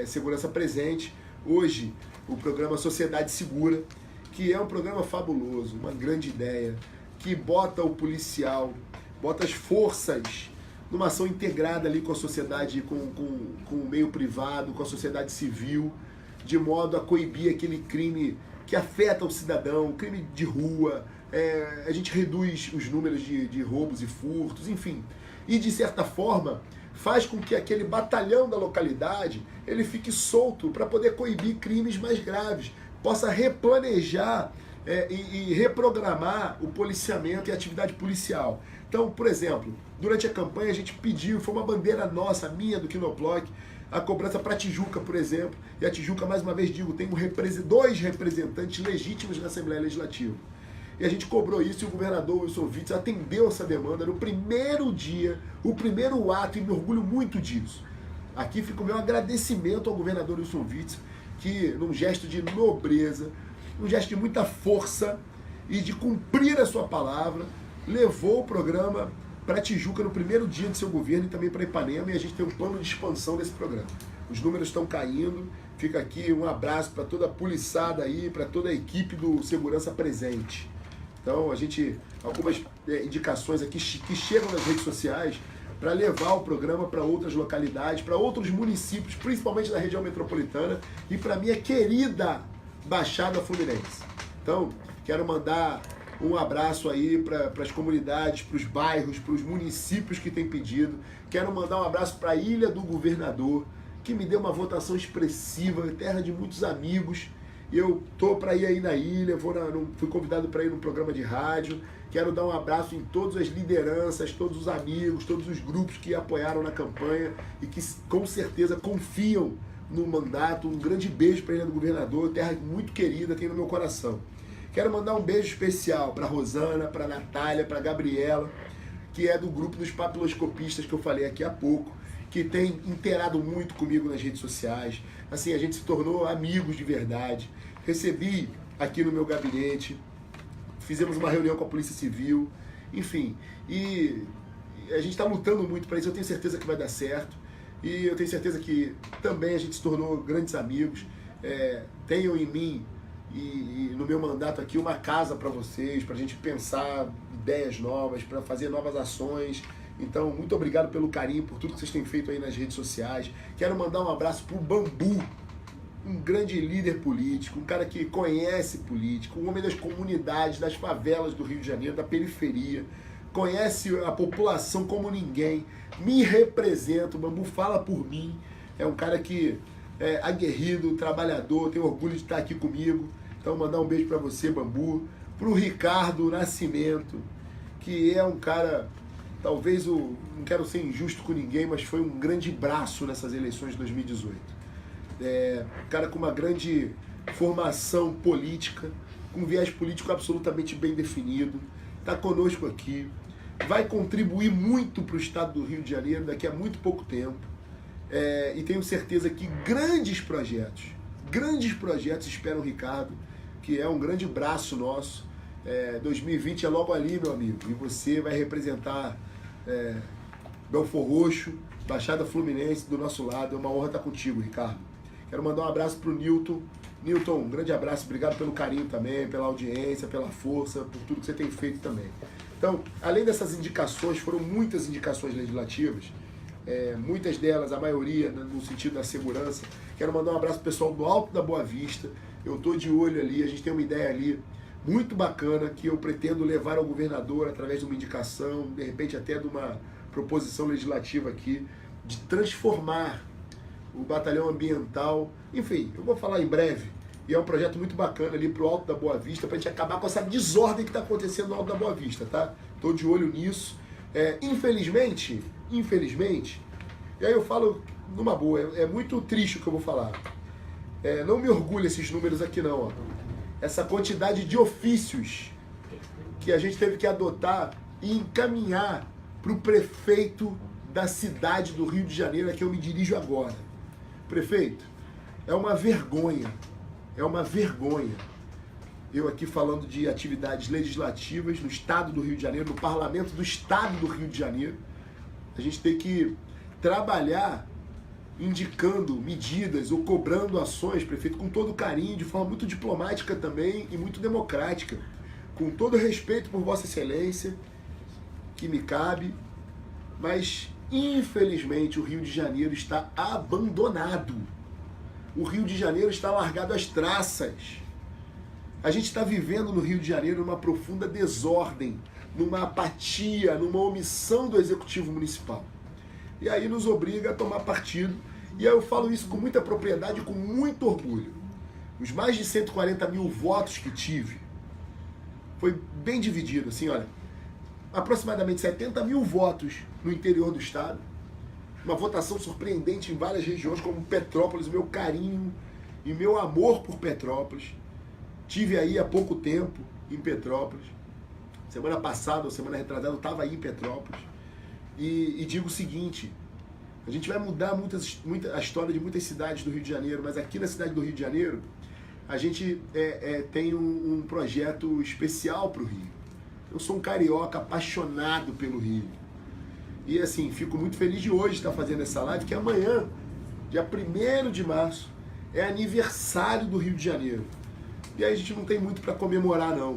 Segurança Presente, hoje o programa Sociedade Segura, que é um programa fabuloso, uma grande ideia, que bota o policial, bota as forças numa ação integrada ali com a sociedade, com o meio privado, com a sociedade civil, de modo a coibir aquele crime que afeta o cidadão, crime de rua. A gente reduz os números de roubos e furtos, enfim. E, de certa forma, faz com que aquele batalhão da localidade ele fique solto para poder coibir crimes mais graves, possa replanejar e reprogramar o policiamento e a atividade policial. Então, por exemplo, durante a campanha a gente pediu, foi uma bandeira nossa, minha, do Quinoploc, a cobrança para a Tijuca, por exemplo, e a Tijuca, mais uma vez digo, tem dois representantes legítimos na Assembleia Legislativa. E a gente cobrou isso e o governador Wilson Witzel atendeu essa demanda no primeiro dia, o primeiro ato, e me orgulho muito disso. Aqui fica o meu agradecimento ao governador Wilson Witzel, que, num gesto de nobreza, um gesto de muita força e de cumprir a sua palavra, levou o programa para Tijuca no primeiro dia de seu governo e também para Ipanema, e a gente tem um plano de expansão desse programa. Os números estão caindo, fica aqui um abraço para toda a poliçada aí, para toda a equipe do Segurança Presente. Então, algumas indicações aqui que chegam nas redes sociais para levar o programa para outras localidades, para outros municípios, principalmente da região metropolitana e para minha querida Baixada Fluminense. Então, quero mandar Um abraço aí para as comunidades, para os bairros, para os municípios que têm pedido. Quero mandar um abraço para a Ilha do Governador, que me deu uma votação expressiva, terra de muitos amigos. Eu tô para ir aí na ilha, fui convidado para ir num programa de rádio. Quero dar um abraço em todas as lideranças, todos os amigos, todos os grupos que apoiaram na campanha e que com certeza confiam no mandato. Um grande beijo para a Ilha do Governador, terra muito querida, tem no meu coração. Quero mandar um beijo especial para Rosana, para Natália, para Gabriela, que é do grupo dos papiloscopistas que eu falei aqui há pouco, que tem interado muito comigo nas redes sociais. Assim, a gente se tornou amigos de verdade. Recebi aqui no meu gabinete, fizemos uma reunião com a Polícia Civil, enfim. E a gente está lutando muito para isso, eu tenho certeza que vai dar certo. E eu tenho certeza que também a gente se tornou grandes amigos. Tenho em mim e no meu mandato aqui uma casa para vocês, para a gente pensar ideias novas, para fazer novas ações. Então, muito obrigado pelo carinho, por tudo que vocês têm feito aí nas redes sociais. Quero mandar um abraço pro Bambu, um grande líder político, um cara que conhece política, um homem das comunidades, das favelas do Rio de Janeiro, da periferia, conhece a população como ninguém, me representa, o Bambu fala por mim, é um cara que é aguerrido, trabalhador, tem orgulho de estar aqui comigo. Então, mandar um beijo para você, Bambu. Pro Ricardo Nascimento, que é um cara... Talvez, não quero ser injusto com ninguém, mas foi um grande braço nessas eleições de 2018. Um cara com uma grande formação política, com um viés político absolutamente bem definido, está conosco aqui, vai contribuir muito para o estado do Rio de Janeiro daqui a muito pouco tempo. E tenho certeza que grandes projetos esperam o Ricardo, que é um grande braço nosso. 2020 é logo ali, meu amigo, e você vai representar Belford Roxo, Baixada Fluminense do nosso lado. É uma honra estar contigo, Ricardo. Quero mandar um abraço para o Newton. Newton, um grande abraço, obrigado pelo carinho também, pela audiência, pela força, por tudo que você tem feito também. Então, além dessas indicações, foram muitas indicações legislativas, muitas delas, a maioria, no sentido da segurança. Quero mandar um abraço pro pessoal do Alto da Boa Vista. Eu estou de olho ali, a gente tem uma ideia ali muito bacana que eu pretendo levar ao governador através de uma indicação, de repente até de uma proposição legislativa aqui, de transformar o batalhão ambiental. Enfim, eu vou falar em breve. E é um projeto muito bacana ali pro Alto da Boa Vista, pra gente acabar com essa desordem que está acontecendo no Alto da Boa Vista, tá? Tô de olho nisso. Infelizmente, e aí eu falo numa boa, é muito triste o que eu vou falar. Não me orgulho esses números aqui não, ó. Essa quantidade de ofícios que a gente teve que adotar e encaminhar para o prefeito da cidade do Rio de Janeiro, a que eu me dirijo agora. Prefeito, é uma vergonha, eu aqui falando de atividades legislativas no estado do Rio de Janeiro, no parlamento do estado do Rio de Janeiro, a gente tem que trabalhar indicando medidas ou cobrando ações, prefeito, com todo carinho, de forma muito diplomática também e muito democrática, com todo respeito por Vossa Excelência, que me cabe, mas infelizmente o Rio de Janeiro está abandonado. O Rio de Janeiro está largado às traças. A gente está vivendo no Rio de Janeiro uma profunda desordem, numa apatia, numa omissão do Executivo Municipal. E aí nos obriga a tomar partido. E aí eu falo isso com muita propriedade e com muito orgulho. Os mais de 140 mil votos que tive, foi bem dividido, assim, olha, aproximadamente 70 mil votos no interior do estado, uma votação surpreendente em várias regiões, como Petrópolis, meu carinho e meu amor por Petrópolis. Tive aí há pouco tempo em Petrópolis, semana passada ou semana retrasada eu estava aí em Petrópolis. E digo o seguinte, a gente vai mudar a história de muitas cidades do Rio de Janeiro, mas aqui na cidade do Rio de Janeiro, a gente tem um projeto especial para o Rio. Eu sou um carioca apaixonado pelo Rio. E assim, fico muito feliz de hoje estar fazendo essa live, que amanhã, dia 1º de março, é aniversário do Rio de Janeiro. E aí a gente não tem muito para comemorar, não.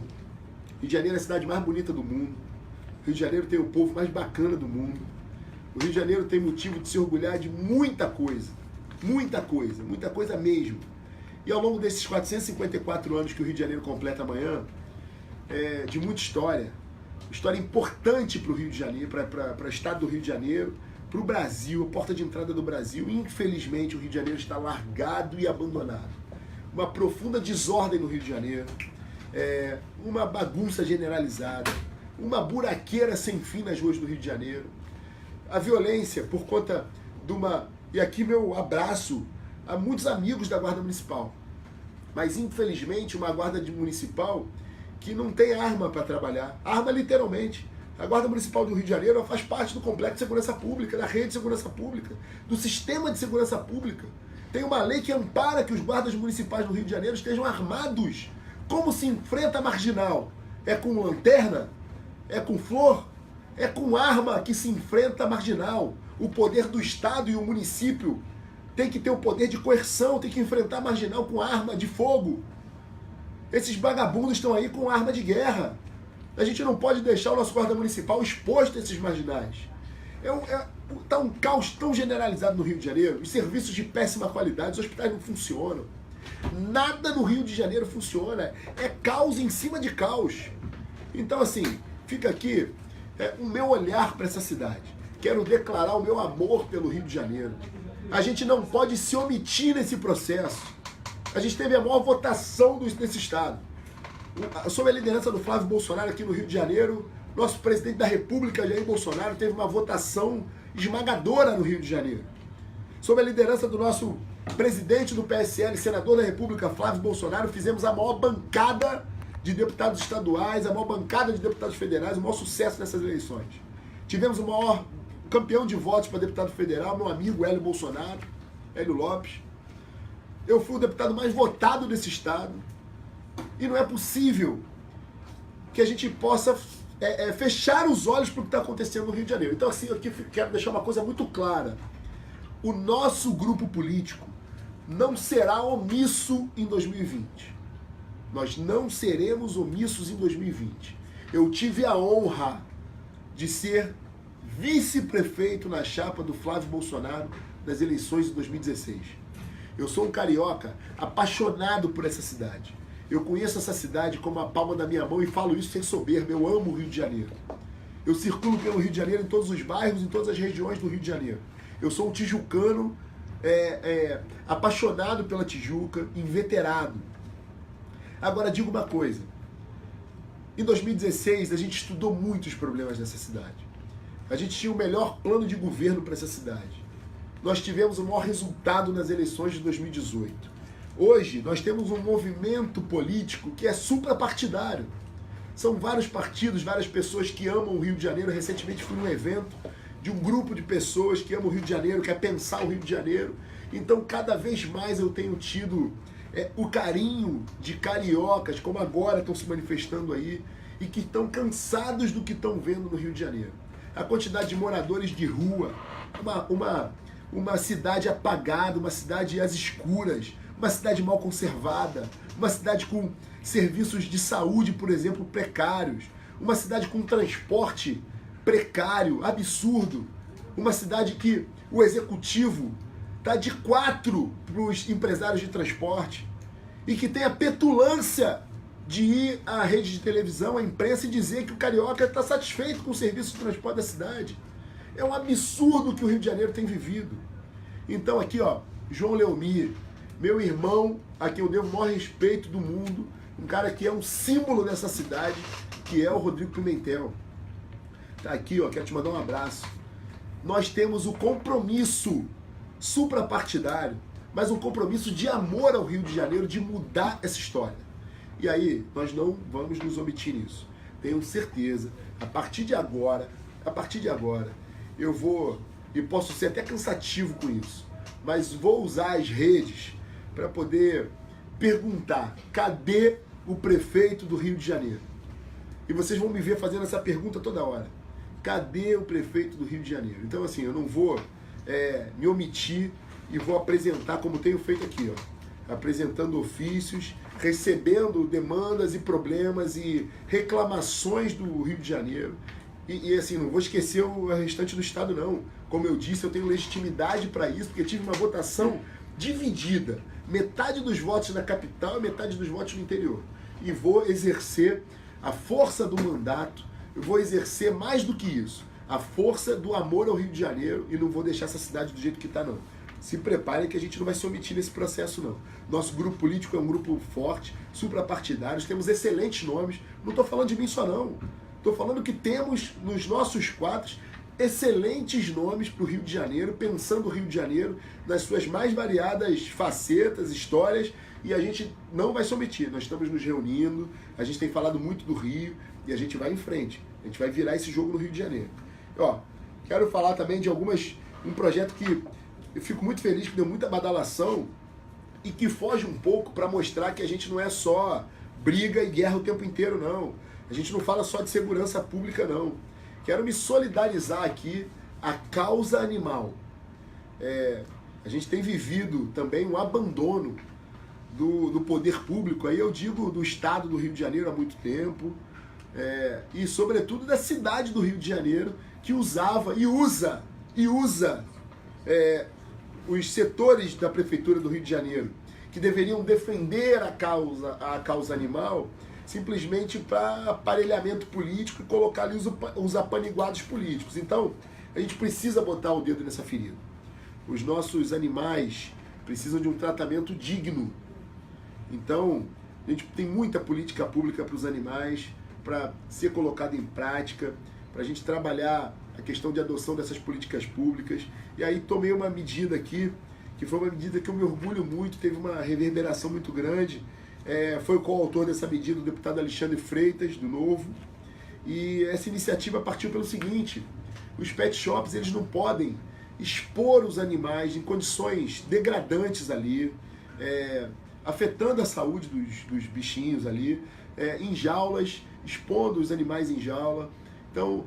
Rio de Janeiro é a cidade mais bonita do mundo. Rio de Janeiro tem o povo mais bacana do mundo. O Rio de Janeiro tem motivo de se orgulhar de muita coisa mesmo. E ao longo desses 454 anos que o Rio de Janeiro completa amanhã, de muita história importante para o Rio de Janeiro, para o estado do Rio de Janeiro, para o Brasil, a porta de entrada do Brasil. Infelizmente, o Rio de Janeiro está largado e abandonado. Uma profunda desordem no Rio de Janeiro, uma bagunça generalizada, uma buraqueira sem fim nas ruas do Rio de Janeiro. A violência por conta de uma... E aqui meu abraço a muitos amigos da Guarda Municipal. Mas, infelizmente, uma Guarda Municipal que não tem arma para trabalhar. Arma literalmente. A Guarda Municipal do Rio de Janeiro faz parte do complexo de segurança pública, da rede de segurança pública, do sistema de segurança pública. Tem uma lei que ampara que os guardas municipais do Rio de Janeiro estejam armados. Como se enfrenta a marginal? É com lanterna? É com flor? É com arma que se enfrenta a marginal. O poder do Estado e o município tem que ter o poder de coerção, tem que enfrentar a marginal com arma de fogo. Esses vagabundos estão aí com arma de guerra. A gente não pode deixar o nosso guarda municipal exposto a esses marginais. Está um caos tão generalizado no Rio de Janeiro, os serviços de péssima qualidade, os hospitais não funcionam. Nada no Rio de Janeiro funciona. É caos em cima de caos. Então, assim, fica aqui o meu olhar para essa cidade. Quero declarar o meu amor pelo Rio de Janeiro. A gente não pode se omitir nesse processo. A gente teve a maior votação desse estado. Sob a liderança do Flávio Bolsonaro aqui no Rio de Janeiro, nosso presidente da República, Jair Bolsonaro, teve uma votação esmagadora no Rio de Janeiro. Sob a liderança do nosso presidente do PSL, senador da República, Flávio Bolsonaro, fizemos a maior bancada de deputados estaduais, a maior bancada de deputados federais, o maior sucesso nessas eleições. Tivemos o maior campeão de votos para deputado federal, meu amigo Hélio Bolsonaro, Hélio Lopes. Eu fui o deputado mais votado desse estado. E não é possível que a gente possa fechar os olhos para o que está acontecendo no Rio de Janeiro. Então, assim, eu quero deixar uma coisa muito clara. O nosso grupo político não será omisso em 2020. Nós não seremos omissos em 2020. Eu tive a honra de ser vice-prefeito na chapa do Flávio Bolsonaro nas eleições de 2016. Eu sou um carioca apaixonado por essa cidade. Eu conheço essa cidade como a palma da minha mão e falo isso sem soberba. Eu amo o Rio de Janeiro. Eu circulo pelo Rio de Janeiro em todos os bairros, em todas as regiões do Rio de Janeiro. Eu sou um tijucano apaixonado pela Tijuca, inveterado. Agora, digo uma coisa. Em 2016, a gente estudou muito os problemas dessa cidade. A gente tinha o melhor plano de governo para essa cidade. Nós tivemos o maior resultado nas eleições de 2018. Hoje, nós temos um movimento político que é suprapartidário. São vários partidos, várias pessoas que amam o Rio de Janeiro. Recentemente fui num evento de um grupo de pessoas que amam o Rio de Janeiro, quer pensar o Rio de Janeiro. Então, cada vez mais eu tenho tido o carinho de cariocas, como agora estão se manifestando aí, e que estão cansados do que estão vendo no Rio de Janeiro. A quantidade de moradores de rua, uma cidade apagada, uma cidade às escuras, uma cidade mal conservada, uma cidade com serviços de saúde, por exemplo, precários, uma cidade com transporte precário, absurdo, uma cidade que o executivo está de 4 para os empresários de transporte e que tem a petulância de ir à rede de televisão, à imprensa e dizer que o carioca está satisfeito com o serviço de transporte da cidade. É um absurdo que o Rio de Janeiro tem vivido. Então aqui, ó, João Leomir, meu irmão, a quem eu devo o maior respeito do mundo, um cara que é um símbolo dessa cidade, que é o Rodrigo Pimentel. Tá aqui, ó, quero te mandar um abraço. Nós temos o compromisso suprapartidário, mas um compromisso de amor ao Rio de Janeiro, de mudar essa história. E aí, nós não vamos nos omitir nisso. Tenho certeza, a partir de agora, eu vou, e posso ser até cansativo com isso, mas vou usar as redes para poder perguntar, cadê o prefeito do Rio de Janeiro? E vocês vão me ver fazendo essa pergunta toda hora. Cadê o prefeito do Rio de Janeiro? Então, assim, eu não vou me omitir e vou apresentar como tenho feito aqui, ó, apresentando ofícios, recebendo demandas e problemas e reclamações do Rio de Janeiro. E assim, não vou esquecer o restante do estado, não. Como eu disse, eu tenho legitimidade para isso, porque tive uma votação dividida. Metade dos votos na capital e metade dos votos no interior. E vou exercer a força do mandato, eu vou exercer mais do que isso, a força do amor ao Rio de Janeiro, e não vou deixar essa cidade do jeito que está, não. Se preparem que a gente não vai se omitir nesse processo, não. Nosso grupo político é um grupo forte, suprapartidários, temos excelentes nomes. Não estou falando de mim só, não. Estou falando que temos nos nossos quadros excelentes nomes para o Rio de Janeiro, pensando o Rio de Janeiro nas suas mais variadas facetas, histórias, e a gente não vai se omitir. Nós estamos nos reunindo, a gente tem falado muito do Rio, e a gente vai em frente. A gente vai virar esse jogo no Rio de Janeiro. Ó, quero falar também de um projeto que eu fico muito feliz, que deu muita badalação e que foge um pouco para mostrar que a gente não é só briga e guerra o tempo inteiro, não. A gente não fala só de segurança pública, não. Quero me solidarizar aqui à causa animal. A gente tem vivido também um abandono do poder público, aí eu digo do Estado do Rio de Janeiro há muito tempo, e sobretudo da cidade do Rio de Janeiro, que usava e usa os setores da Prefeitura do Rio de Janeiro, que deveriam defender a causa animal, simplesmente para aparelhamento político e colocar ali os apaniguados políticos. Então, a gente precisa botar o dedo nessa ferida. Os nossos animais precisam de um tratamento digno. Então, a gente tem muita política pública para os animais, para ser colocada em prática, para a gente trabalhar a questão de adoção dessas políticas públicas. E aí tomei uma medida aqui, que foi uma medida que eu me orgulho muito, teve uma reverberação muito grande. Foi o coautor dessa medida o deputado Alexandre Freitas, do Novo. E essa iniciativa partiu pelo seguinte: os pet shops, eles não podem expor os animais em condições degradantes ali, afetando a saúde dos bichinhos ali, em jaulas, expondo os animais em jaula. Então,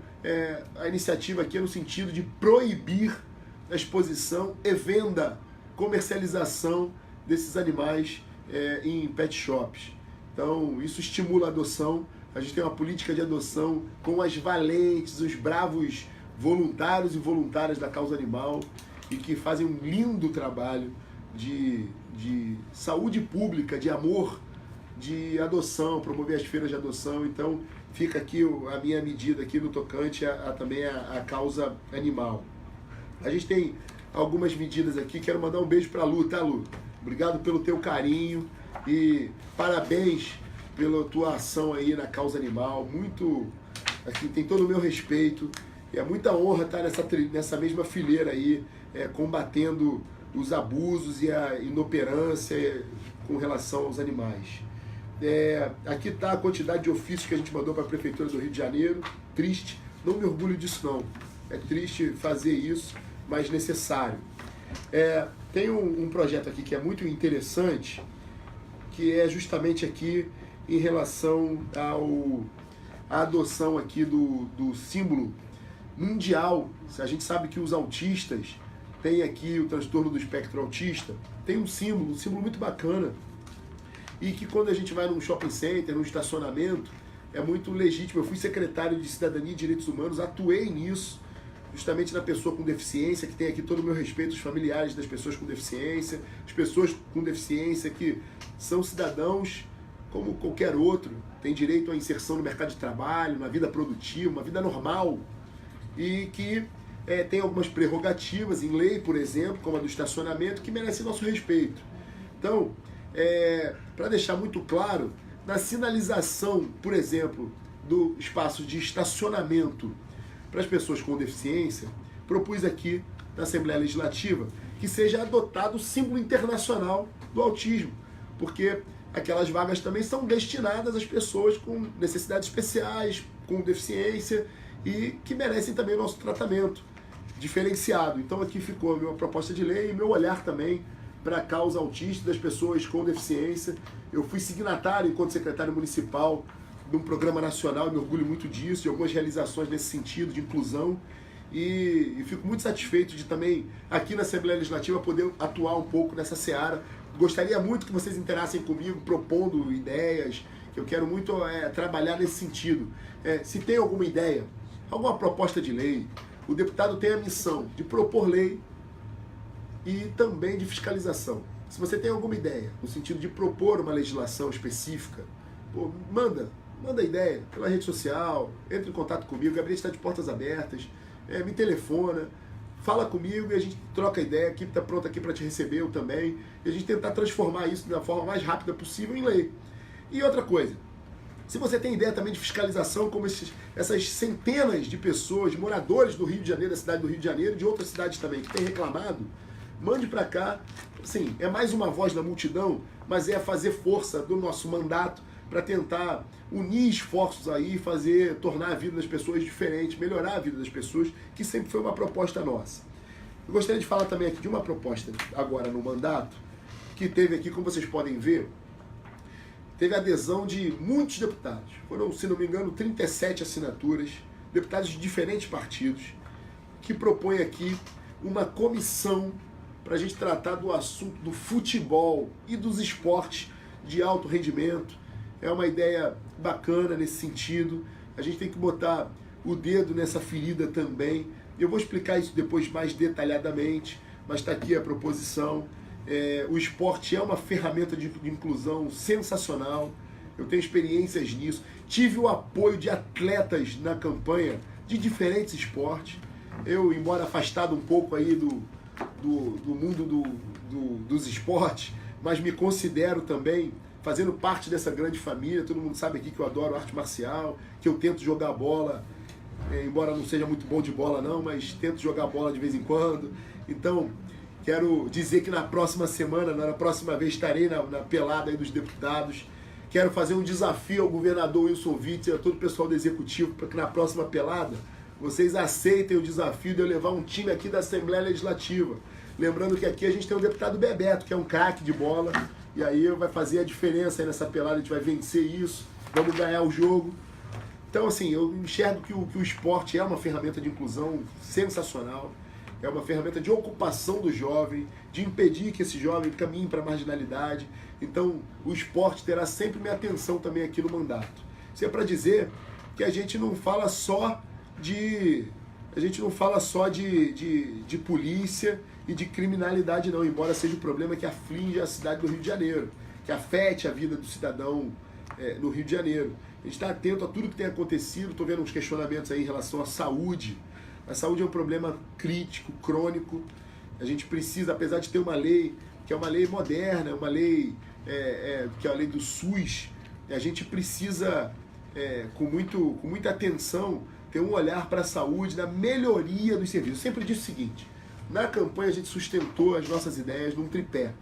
a iniciativa aqui é no sentido de proibir a exposição e venda, comercialização desses animais em pet shops. Então, isso estimula a adoção. A gente tem uma política de adoção com as valentes, os bravos voluntários e voluntárias da causa animal, e que fazem um lindo trabalho de saúde pública, de amor, de adoção, promover as feiras de adoção. Então, fica aqui a minha medida aqui no tocante também a causa animal. A gente tem algumas medidas aqui, quero mandar um beijo para a Lu, tá, Lu? Obrigado pelo teu carinho e parabéns pela tua ação aí na causa animal, muito, aqui tem todo o meu respeito, e é muita honra estar nessa mesma fileira aí, combatendo os abusos e a inoperância com relação aos animais. Aqui está a quantidade de ofícios que a gente mandou para a Prefeitura do Rio de Janeiro. Triste, não me orgulho disso não. É triste fazer isso, mas necessário. Tem um projeto aqui que é muito interessante, que é justamente aqui em relação à adoção aqui do símbolo mundial. A gente sabe que os autistas têm aqui o transtorno do espectro autista, tem um símbolo muito bacana, e que quando a gente vai num shopping center, num estacionamento, é muito legítimo. Eu fui secretário de Cidadania e Direitos Humanos, atuei nisso, justamente na pessoa com deficiência, que tem aqui todo o meu respeito, os familiares das pessoas com deficiência, as pessoas com deficiência que são cidadãos como qualquer outro, tem direito à inserção no mercado de trabalho, na vida produtiva, uma vida normal, e que tem algumas prerrogativas em lei, por exemplo, como a do estacionamento, que merecem nosso respeito. Então, para deixar muito claro, na sinalização, por exemplo, do espaço de estacionamento para as pessoas com deficiência, propus aqui na Assembleia Legislativa que seja adotado o símbolo internacional do autismo, porque aquelas vagas também são destinadas às pessoas com necessidades especiais, com deficiência, e que merecem também o nosso tratamento diferenciado. Então aqui ficou a minha proposta de lei e meu olhar também para a causa autista das pessoas com deficiência. Eu fui signatário, enquanto secretário municipal, de um programa nacional, me orgulho muito disso, de algumas realizações nesse sentido, de inclusão, e fico muito satisfeito de também, aqui na Assembleia Legislativa, poder atuar um pouco nessa seara. Gostaria muito que vocês interassem comigo, propondo ideias, que eu quero muito trabalhar nesse sentido. Se tem alguma ideia, alguma proposta de lei, o deputado tem a missão de propor lei e também de fiscalização. Se você tem alguma ideia, no sentido de propor uma legislação específica, manda manda ideia pela rede social, entre em contato comigo, o gabinete está de portas abertas, me telefona, fala comigo e a gente troca ideia, a equipe está pronta aqui para te receber, eu também, e a gente tentar transformar isso da forma mais rápida possível em lei. E outra coisa, se você tem ideia também de fiscalização, como essas centenas de pessoas, de moradores do Rio de Janeiro, da cidade do Rio de Janeiro e de outras cidades também, que têm reclamado, mande para cá. Sim, é mais uma voz da multidão, mas é fazer força do nosso mandato para tentar unir esforços aí, tornar a vida das pessoas diferente, melhorar a vida das pessoas, que sempre foi uma proposta nossa. Eu gostaria de falar também aqui de uma proposta agora no mandato, que teve aqui, como vocês podem ver, teve adesão de muitos deputados. Foram, se não me engano, 37 assinaturas, deputados de diferentes partidos, que propõem aqui uma comissão para a gente tratar do assunto do futebol e dos esportes de alto rendimento. É uma ideia bacana nesse sentido. A gente tem que botar o dedo nessa ferida também. Eu vou explicar isso depois mais detalhadamente, mas está aqui a proposição. O esporte é uma ferramenta de inclusão sensacional. Eu tenho experiências nisso. Tive o apoio de atletas na campanha de diferentes esportes. Eu, embora afastado um pouco aí do mundo dos esportes, mas me considero também fazendo parte dessa grande família. Todo mundo sabe aqui que eu adoro arte marcial, que eu tento jogar bola, embora não seja muito bom de bola não, mas tento jogar bola de vez em quando. Então, quero dizer que na próxima semana, na próxima vez, estarei na pelada aí dos deputados. Quero fazer um desafio ao governador Wilson Witzel e a todo o pessoal do executivo para que na próxima pelada vocês aceitem o desafio de eu levar um time aqui da Assembleia Legislativa. Lembrando que aqui a gente tem o deputado Bebeto, que é um craque de bola, e aí vai fazer a diferença aí nessa pelada, a gente vai vencer isso, vamos ganhar o jogo. Então, assim, eu enxergo que o esporte é uma ferramenta de inclusão sensacional, é uma ferramenta de ocupação do jovem, de impedir que esse jovem caminhe para a marginalidade. Então, o esporte terá sempre minha atenção também aqui no mandato. Isso é para dizer que a gente não fala só de polícia e de criminalidade não, embora seja um problema que aflige a cidade do Rio de Janeiro, que afete a vida do cidadão no Rio de Janeiro. A gente está atento a tudo que tem acontecido. Estou vendo uns questionamentos aí em relação à saúde. A saúde é um problema crítico, crônico. A gente precisa, apesar de ter uma lei, que é uma lei moderna, uma lei que é a lei do SUS, a gente precisa, com muita atenção, ter um olhar para a saúde, na melhoria dos serviços. Eu sempre disse o seguinte, na campanha a gente sustentou as nossas ideias num tripé.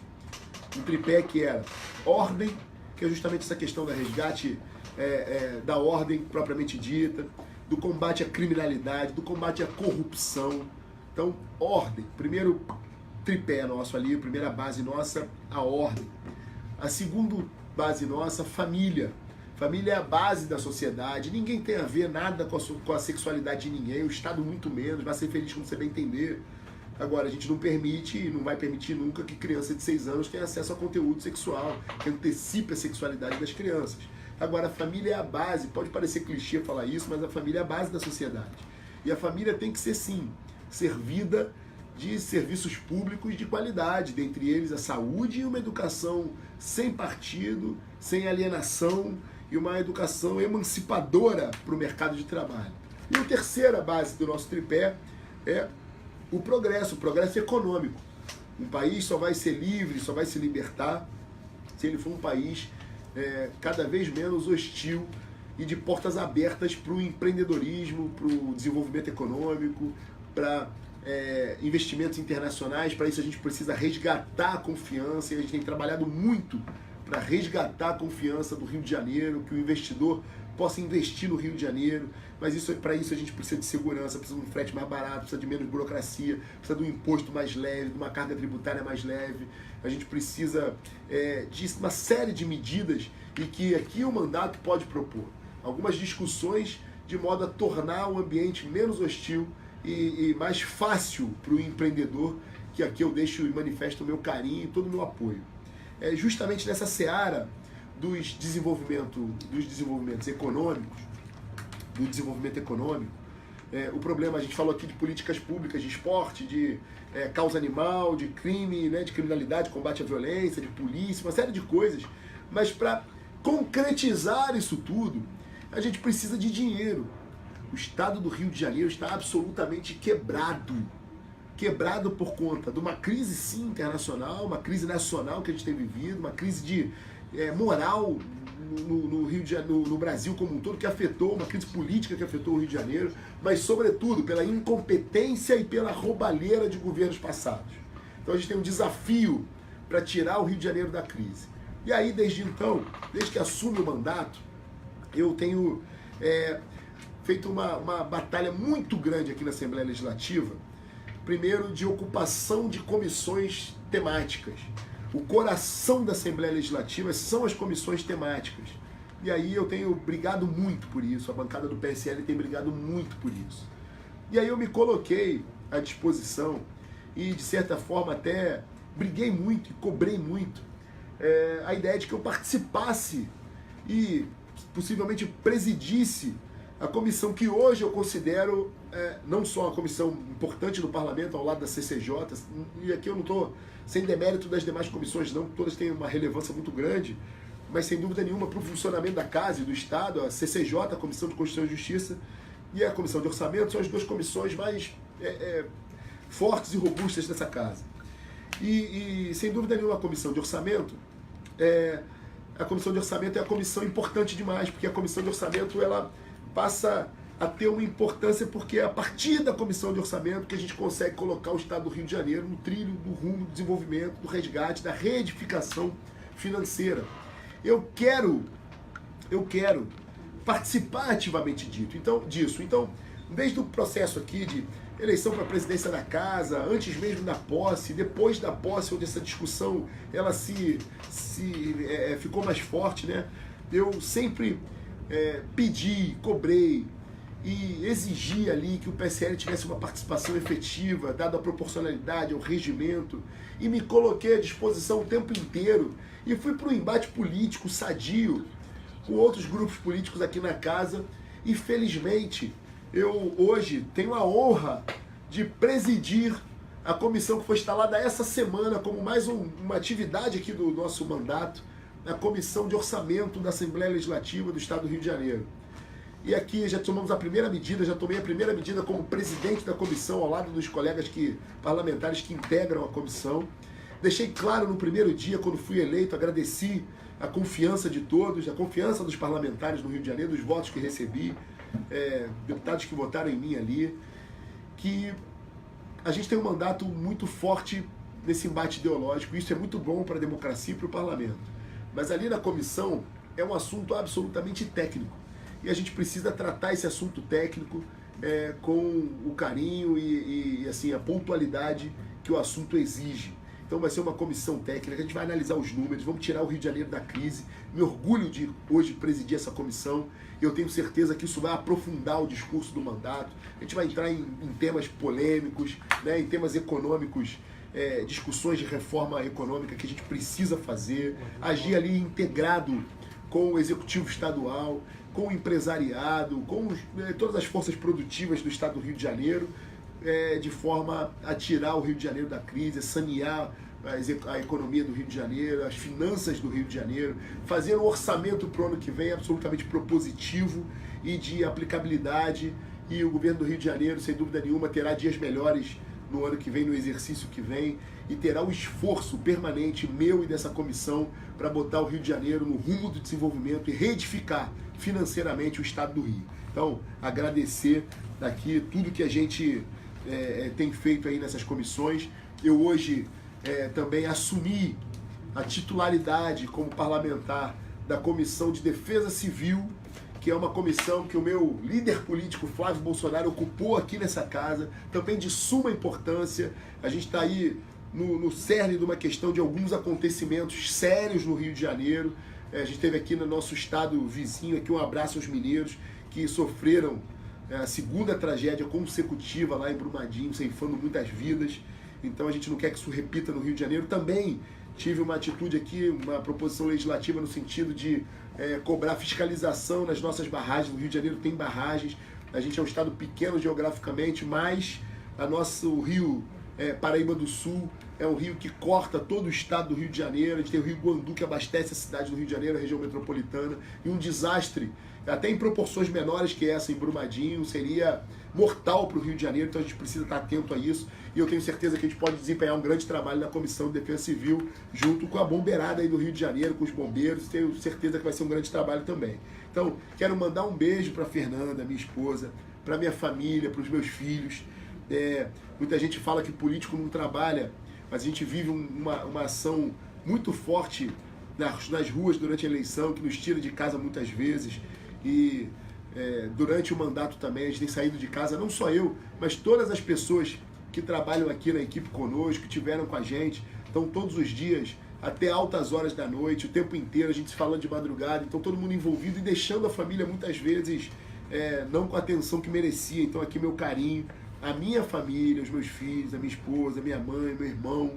Um tripé que era ordem, que é justamente essa questão da resgate da ordem propriamente dita, do combate à criminalidade, do combate à corrupção. Então, ordem. Primeiro tripé nosso ali, a primeira base nossa, a ordem. A segunda base nossa, família. Família é a base da sociedade. Ninguém tem a ver nada com a sexualidade de ninguém. O Estado muito menos. Vai ser feliz como você bem entender. Agora, a gente não permite e não vai permitir nunca que criança de 6 anos tenha acesso a conteúdo sexual, que antecipe a sexualidade das crianças. Agora, a família é a base. Pode parecer clichê falar isso, mas a família é a base da sociedade. E a família tem que ser, sim, servida de serviços públicos de qualidade, dentre eles a saúde e uma educação sem partido, sem alienação e uma educação emancipadora para o mercado de trabalho. E a terceira base do nosso tripé é o progresso econômico. Um país só vai ser livre, só vai se libertar se ele for um país cada vez menos hostil e de portas abertas para o empreendedorismo, para o desenvolvimento econômico, para investimentos internacionais. Para isso a gente precisa resgatar a confiança, e a gente tem trabalhado muito para resgatar a confiança do Rio de Janeiro, que o investidor possa investir no Rio de Janeiro, mas para isso a gente precisa de segurança, precisa de um frete mais barato, precisa de menos burocracia, precisa de um imposto mais leve, de uma carga tributária mais leve. A gente precisa de uma série de medidas e que aqui o mandato pode propor. Algumas discussões de modo a tornar o ambiente menos hostil e mais fácil para o empreendedor, que aqui eu deixo e manifesto o meu carinho e todo o meu apoio. Justamente nessa seara dos desenvolvimentos econômicos, do desenvolvimento econômico, o problema, a gente falou aqui de políticas públicas, de esporte, de causa animal, de crime, de criminalidade, combate à violência, de polícia, uma série de coisas, mas para concretizar isso tudo, A gente precisa de dinheiro. O estado do Rio de Janeiro está absolutamente quebrado. Quebrado por conta de uma crise, sim, internacional, uma crise nacional que a gente tem vivido, uma crise de moral no Rio de Janeiro, no Brasil como um todo, que afetou, uma crise política que afetou o Rio de Janeiro, mas sobretudo pela incompetência e pela roubalheira de governos passados. Então a gente tem um desafio para tirar o Rio de Janeiro da crise. E aí, desde então, desde que assume o mandato, eu tenho feito uma batalha muito grande aqui na Assembleia Legislativa, primeiro de ocupação de comissões temáticas. O coração da Assembleia Legislativa são as comissões temáticas. E aí eu tenho brigado muito por isso, a bancada do PSL tem brigado muito por isso. E aí eu me coloquei à disposição e, de certa forma, até briguei muito e cobrei muito a ideia de que eu participasse e possivelmente presidisse a comissão que hoje eu considero não só uma comissão importante no parlamento, ao lado da CCJ, e aqui eu não estou sem demérito das demais comissões, não, todas têm uma relevância muito grande, mas sem dúvida nenhuma para o funcionamento da Casa e do Estado, a CCJ, a Comissão de Constituição e Justiça, e a Comissão de Orçamento são as duas comissões mais fortes e robustas dessa Casa. E sem dúvida nenhuma a Comissão de Orçamento é a comissão importante demais, porque a Comissão de Orçamento ela passa a ter uma importância porque é a partir da Comissão de Orçamento que a gente consegue colocar o Estado do Rio de Janeiro no trilho do rumo do desenvolvimento, do resgate, da reedificação financeira. Eu quero participar ativamente disso. Então, desde o processo aqui de eleição para a presidência da Casa, antes mesmo da posse, depois da posse, onde essa discussão ela ficou mais forte, né? Eu sempre pedi, cobrei e exigi ali que o PSL tivesse uma participação efetiva, dada a proporcionalidade ao regimento, e me coloquei à disposição o tempo inteiro e fui para um embate político sadio com outros grupos políticos aqui na Casa e felizmente eu hoje tenho a honra de presidir a comissão que foi instalada essa semana como mais uma atividade aqui do nosso mandato, a Comissão de Orçamento da Assembleia Legislativa do Estado do Rio de Janeiro. E aqui já tomei a primeira medida como presidente da comissão, ao lado dos colegas parlamentares que integram a comissão. Deixei claro no primeiro dia, quando fui eleito, agradeci a confiança de todos, a confiança dos parlamentares no Rio de Janeiro, dos votos que recebi, deputados que votaram em mim ali, que a gente tem um mandato muito forte nesse embate ideológico. Isso é muito bom para a democracia e para o parlamento. Mas ali na comissão é um assunto absolutamente técnico. E a gente precisa tratar esse assunto técnico com o carinho e assim, a pontualidade que o assunto exige. Então vai ser uma comissão técnica, a gente vai analisar os números, vamos tirar o Rio de Janeiro da crise. Me orgulho de hoje presidir essa comissão. Eu tenho certeza que isso vai aprofundar o discurso do mandato. A gente vai entrar em temas polêmicos, né, em temas econômicos, discussões de reforma econômica que a gente precisa fazer, agir ali integrado com o executivo estadual, com o empresariado, com todas as forças produtivas do Estado do Rio de Janeiro, de forma a tirar o Rio de Janeiro da crise, a sanear a economia do Rio de Janeiro, as finanças do Rio de Janeiro, fazer um orçamento para o ano que vem absolutamente propositivo e de aplicabilidade, e o governo do Rio de Janeiro, sem dúvida nenhuma, terá dias melhores no ano que vem, no exercício que vem, e terá um esforço permanente meu e dessa comissão para botar o Rio de Janeiro no rumo do desenvolvimento e reedificar financeiramente o Estado do Rio. Então, agradecer daqui tudo que a gente tem feito aí nessas comissões. Eu hoje também assumi a titularidade como parlamentar da Comissão de Defesa Civil, que é uma comissão que o meu líder político Flávio Bolsonaro ocupou aqui nessa casa, também de suma importância. A gente está aí no cerne de uma questão de alguns acontecimentos sérios no Rio de Janeiro. A gente teve aqui no nosso estado vizinho, aqui um abraço aos mineiros que sofreram a segunda tragédia consecutiva lá em Brumadinho, ceifando muitas vidas. Então a gente não quer que isso repita no Rio de Janeiro. Também tive uma atitude aqui, uma proposição legislativa no sentido de cobrar fiscalização nas nossas barragens. No Rio de Janeiro tem barragens, a gente é um estado pequeno geograficamente, mas o rio Paraíba do Sul é um rio que corta todo o estado do Rio de Janeiro. A gente tem o Rio Guandu, que abastece a cidade do Rio de Janeiro, a região metropolitana, e um desastre, até em proporções menores que essa em Brumadinho, seria mortal para o Rio de Janeiro, então a gente precisa estar atento a isso, e eu tenho certeza que a gente pode desempenhar um grande trabalho na Comissão de Defesa Civil, junto com a bombeirada aí do Rio de Janeiro, com os bombeiros, tenho certeza que vai ser um grande trabalho também. Então, quero mandar um beijo para a Fernanda, minha esposa, para minha família, para os meus filhos. Muita gente fala que político não trabalha, mas a gente vive uma ação muito forte nas ruas durante a eleição, que nos tira de casa muitas vezes, e durante o mandato também a gente tem saído de casa, não só eu, mas todas as pessoas que trabalham aqui na equipe conosco, que estiveram com a gente, estão todos os dias, até altas horas da noite, o tempo inteiro, a gente se falando de madrugada, então todo mundo envolvido e deixando a família muitas vezes não com a atenção que merecia. Então aqui meu carinho, a minha família, os meus filhos, a minha esposa, minha mãe, meu irmão.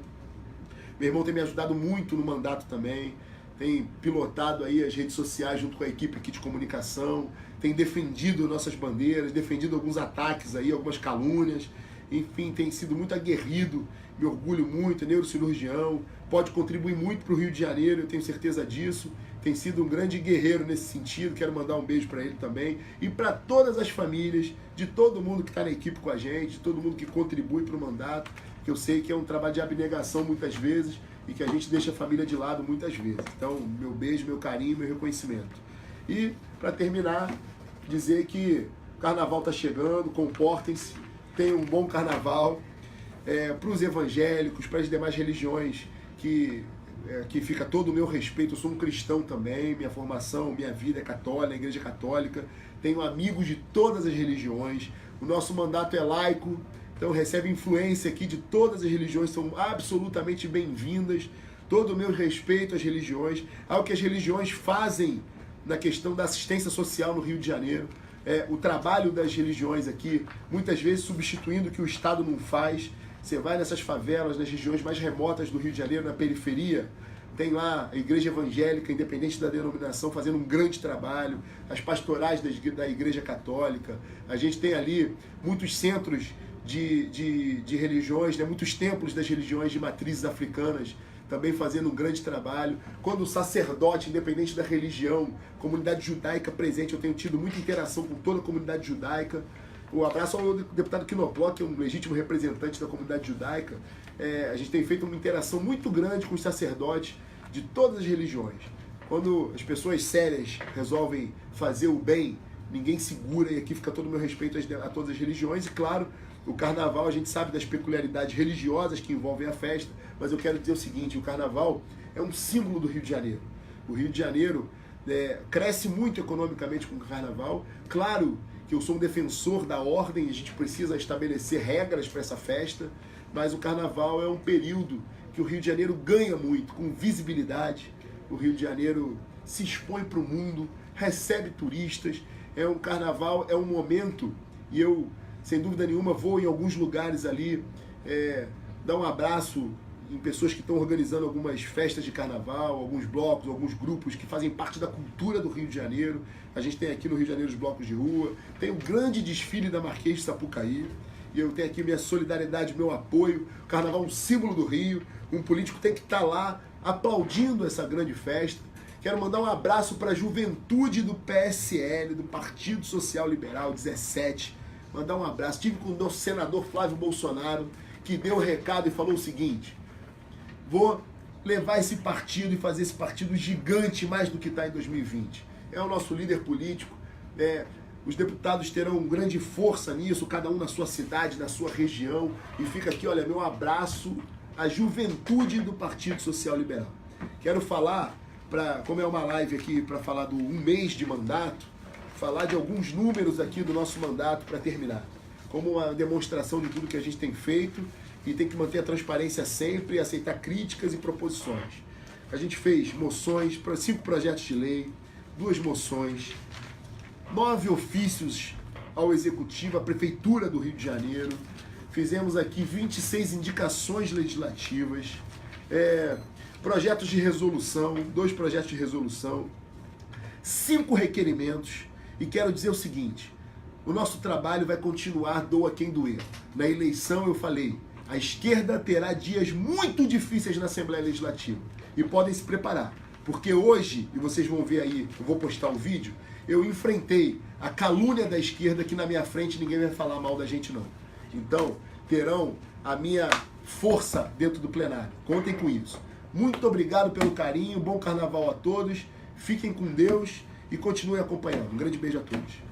Meu irmão tem me ajudado muito no mandato também, tem pilotado aí as redes sociais junto com a equipe aqui de comunicação, tem defendido nossas bandeiras, defendido alguns ataques aí, algumas calúnias, enfim, tem sido muito aguerrido, me orgulho muito, é neurocirurgião, pode contribuir muito para o Rio de Janeiro, eu tenho certeza disso, tem sido um grande guerreiro nesse sentido, quero mandar um beijo para ele também, e para todas as famílias, de todo mundo que está na equipe com a gente, de todo mundo que contribui para o mandato, que eu sei que é um trabalho de abnegação muitas vezes, e que a gente deixa a família de lado muitas vezes. Então, meu beijo, meu carinho, meu reconhecimento. E, para terminar, dizer que o carnaval está chegando, comportem-se, tenham um bom carnaval. Para os evangélicos, para as demais religiões, que fica todo o meu respeito. Eu sou um cristão também, minha formação, minha vida é católica, igreja católica. Tenho amigos de todas as religiões. O nosso mandato é laico, então recebe influência aqui de todas as religiões, são absolutamente bem-vindas. Todo o meu respeito às religiões, ao que as religiões fazem na questão da assistência social no Rio de Janeiro. O trabalho das religiões aqui, muitas vezes substituindo o que o Estado não faz. Você vai nessas favelas, nas regiões mais remotas do Rio de Janeiro, na periferia, tem lá a igreja evangélica, independente da denominação, fazendo um grande trabalho, as pastorais da igreja católica. A gente tem ali muitos centros de religiões, né? Muitos templos das religiões de matrizes africanas, também fazendo um grande trabalho. Quando o sacerdote, independente da religião, comunidade judaica presente, eu tenho tido muita interação com toda a comunidade judaica. Um abraço ao deputado Quinopló, que é um legítimo representante da comunidade judaica. A gente tem feito uma interação muito grande com os sacerdotes de todas as religiões. Quando as pessoas sérias resolvem fazer o bem, ninguém segura, e aqui fica todo o meu respeito a todas as religiões. E claro, o carnaval, a gente sabe das peculiaridades religiosas que envolvem a festa, mas eu quero dizer o seguinte: o carnaval é um símbolo do Rio de Janeiro. O Rio de Janeiro cresce muito economicamente com o carnaval. Claro que eu sou um defensor da ordem, a gente precisa estabelecer regras para essa festa, mas o carnaval é um período que o Rio de Janeiro ganha muito, com visibilidade. O Rio de Janeiro se expõe para o mundo, recebe turistas, um carnaval, é um momento, e eu, sem dúvida nenhuma, vou em alguns lugares ali, dar um abraço em pessoas que estão organizando algumas festas de carnaval, alguns blocos, alguns grupos que fazem parte da cultura do Rio de Janeiro. A gente tem aqui no Rio de Janeiro os blocos de rua, tem o grande desfile da Marquês de Sapucaí, e eu tenho aqui minha solidariedade, meu apoio. O carnaval é um símbolo do Rio, um político tem que estar lá aplaudindo essa grande festa. Quero mandar um abraço para a juventude do PSL, do Partido Social Liberal 17. Mandar um abraço. Estive com o nosso senador Flávio Bolsonaro, que deu o recado e falou o seguinte: vou levar esse partido e fazer esse partido gigante mais do que está em 2020. É o nosso líder político. Os deputados terão grande força nisso, cada um na sua cidade, na sua região. E fica aqui, olha, meu abraço à juventude do Partido Social Liberal. Quero falar, como é uma live aqui para falar do 1 mês de mandato, falar de alguns números aqui do nosso mandato para terminar, como uma demonstração de tudo que a gente tem feito, e tem que manter a transparência sempre, aceitar críticas e proposições. A gente fez moções para 5 projetos de lei, 2 moções, 9 ofícios ao Executivo, à Prefeitura do Rio de Janeiro, fizemos aqui 26 indicações legislativas, projetos de resolução, 2 projetos de resolução, 5 requerimentos. E quero dizer o seguinte: o nosso trabalho vai continuar, doa quem doer. Na eleição eu falei, A esquerda terá dias muito difíceis na Assembleia Legislativa. E podem se preparar. Porque hoje, e vocês vão ver aí, eu vou postar um vídeo, eu enfrentei a calúnia da esquerda que na minha frente ninguém vai falar mal da gente não. Então, terão a minha força dentro do plenário. Contem com isso. Muito obrigado pelo carinho, bom carnaval a todos, fiquem com Deus e continuem acompanhando. Um grande beijo a todos.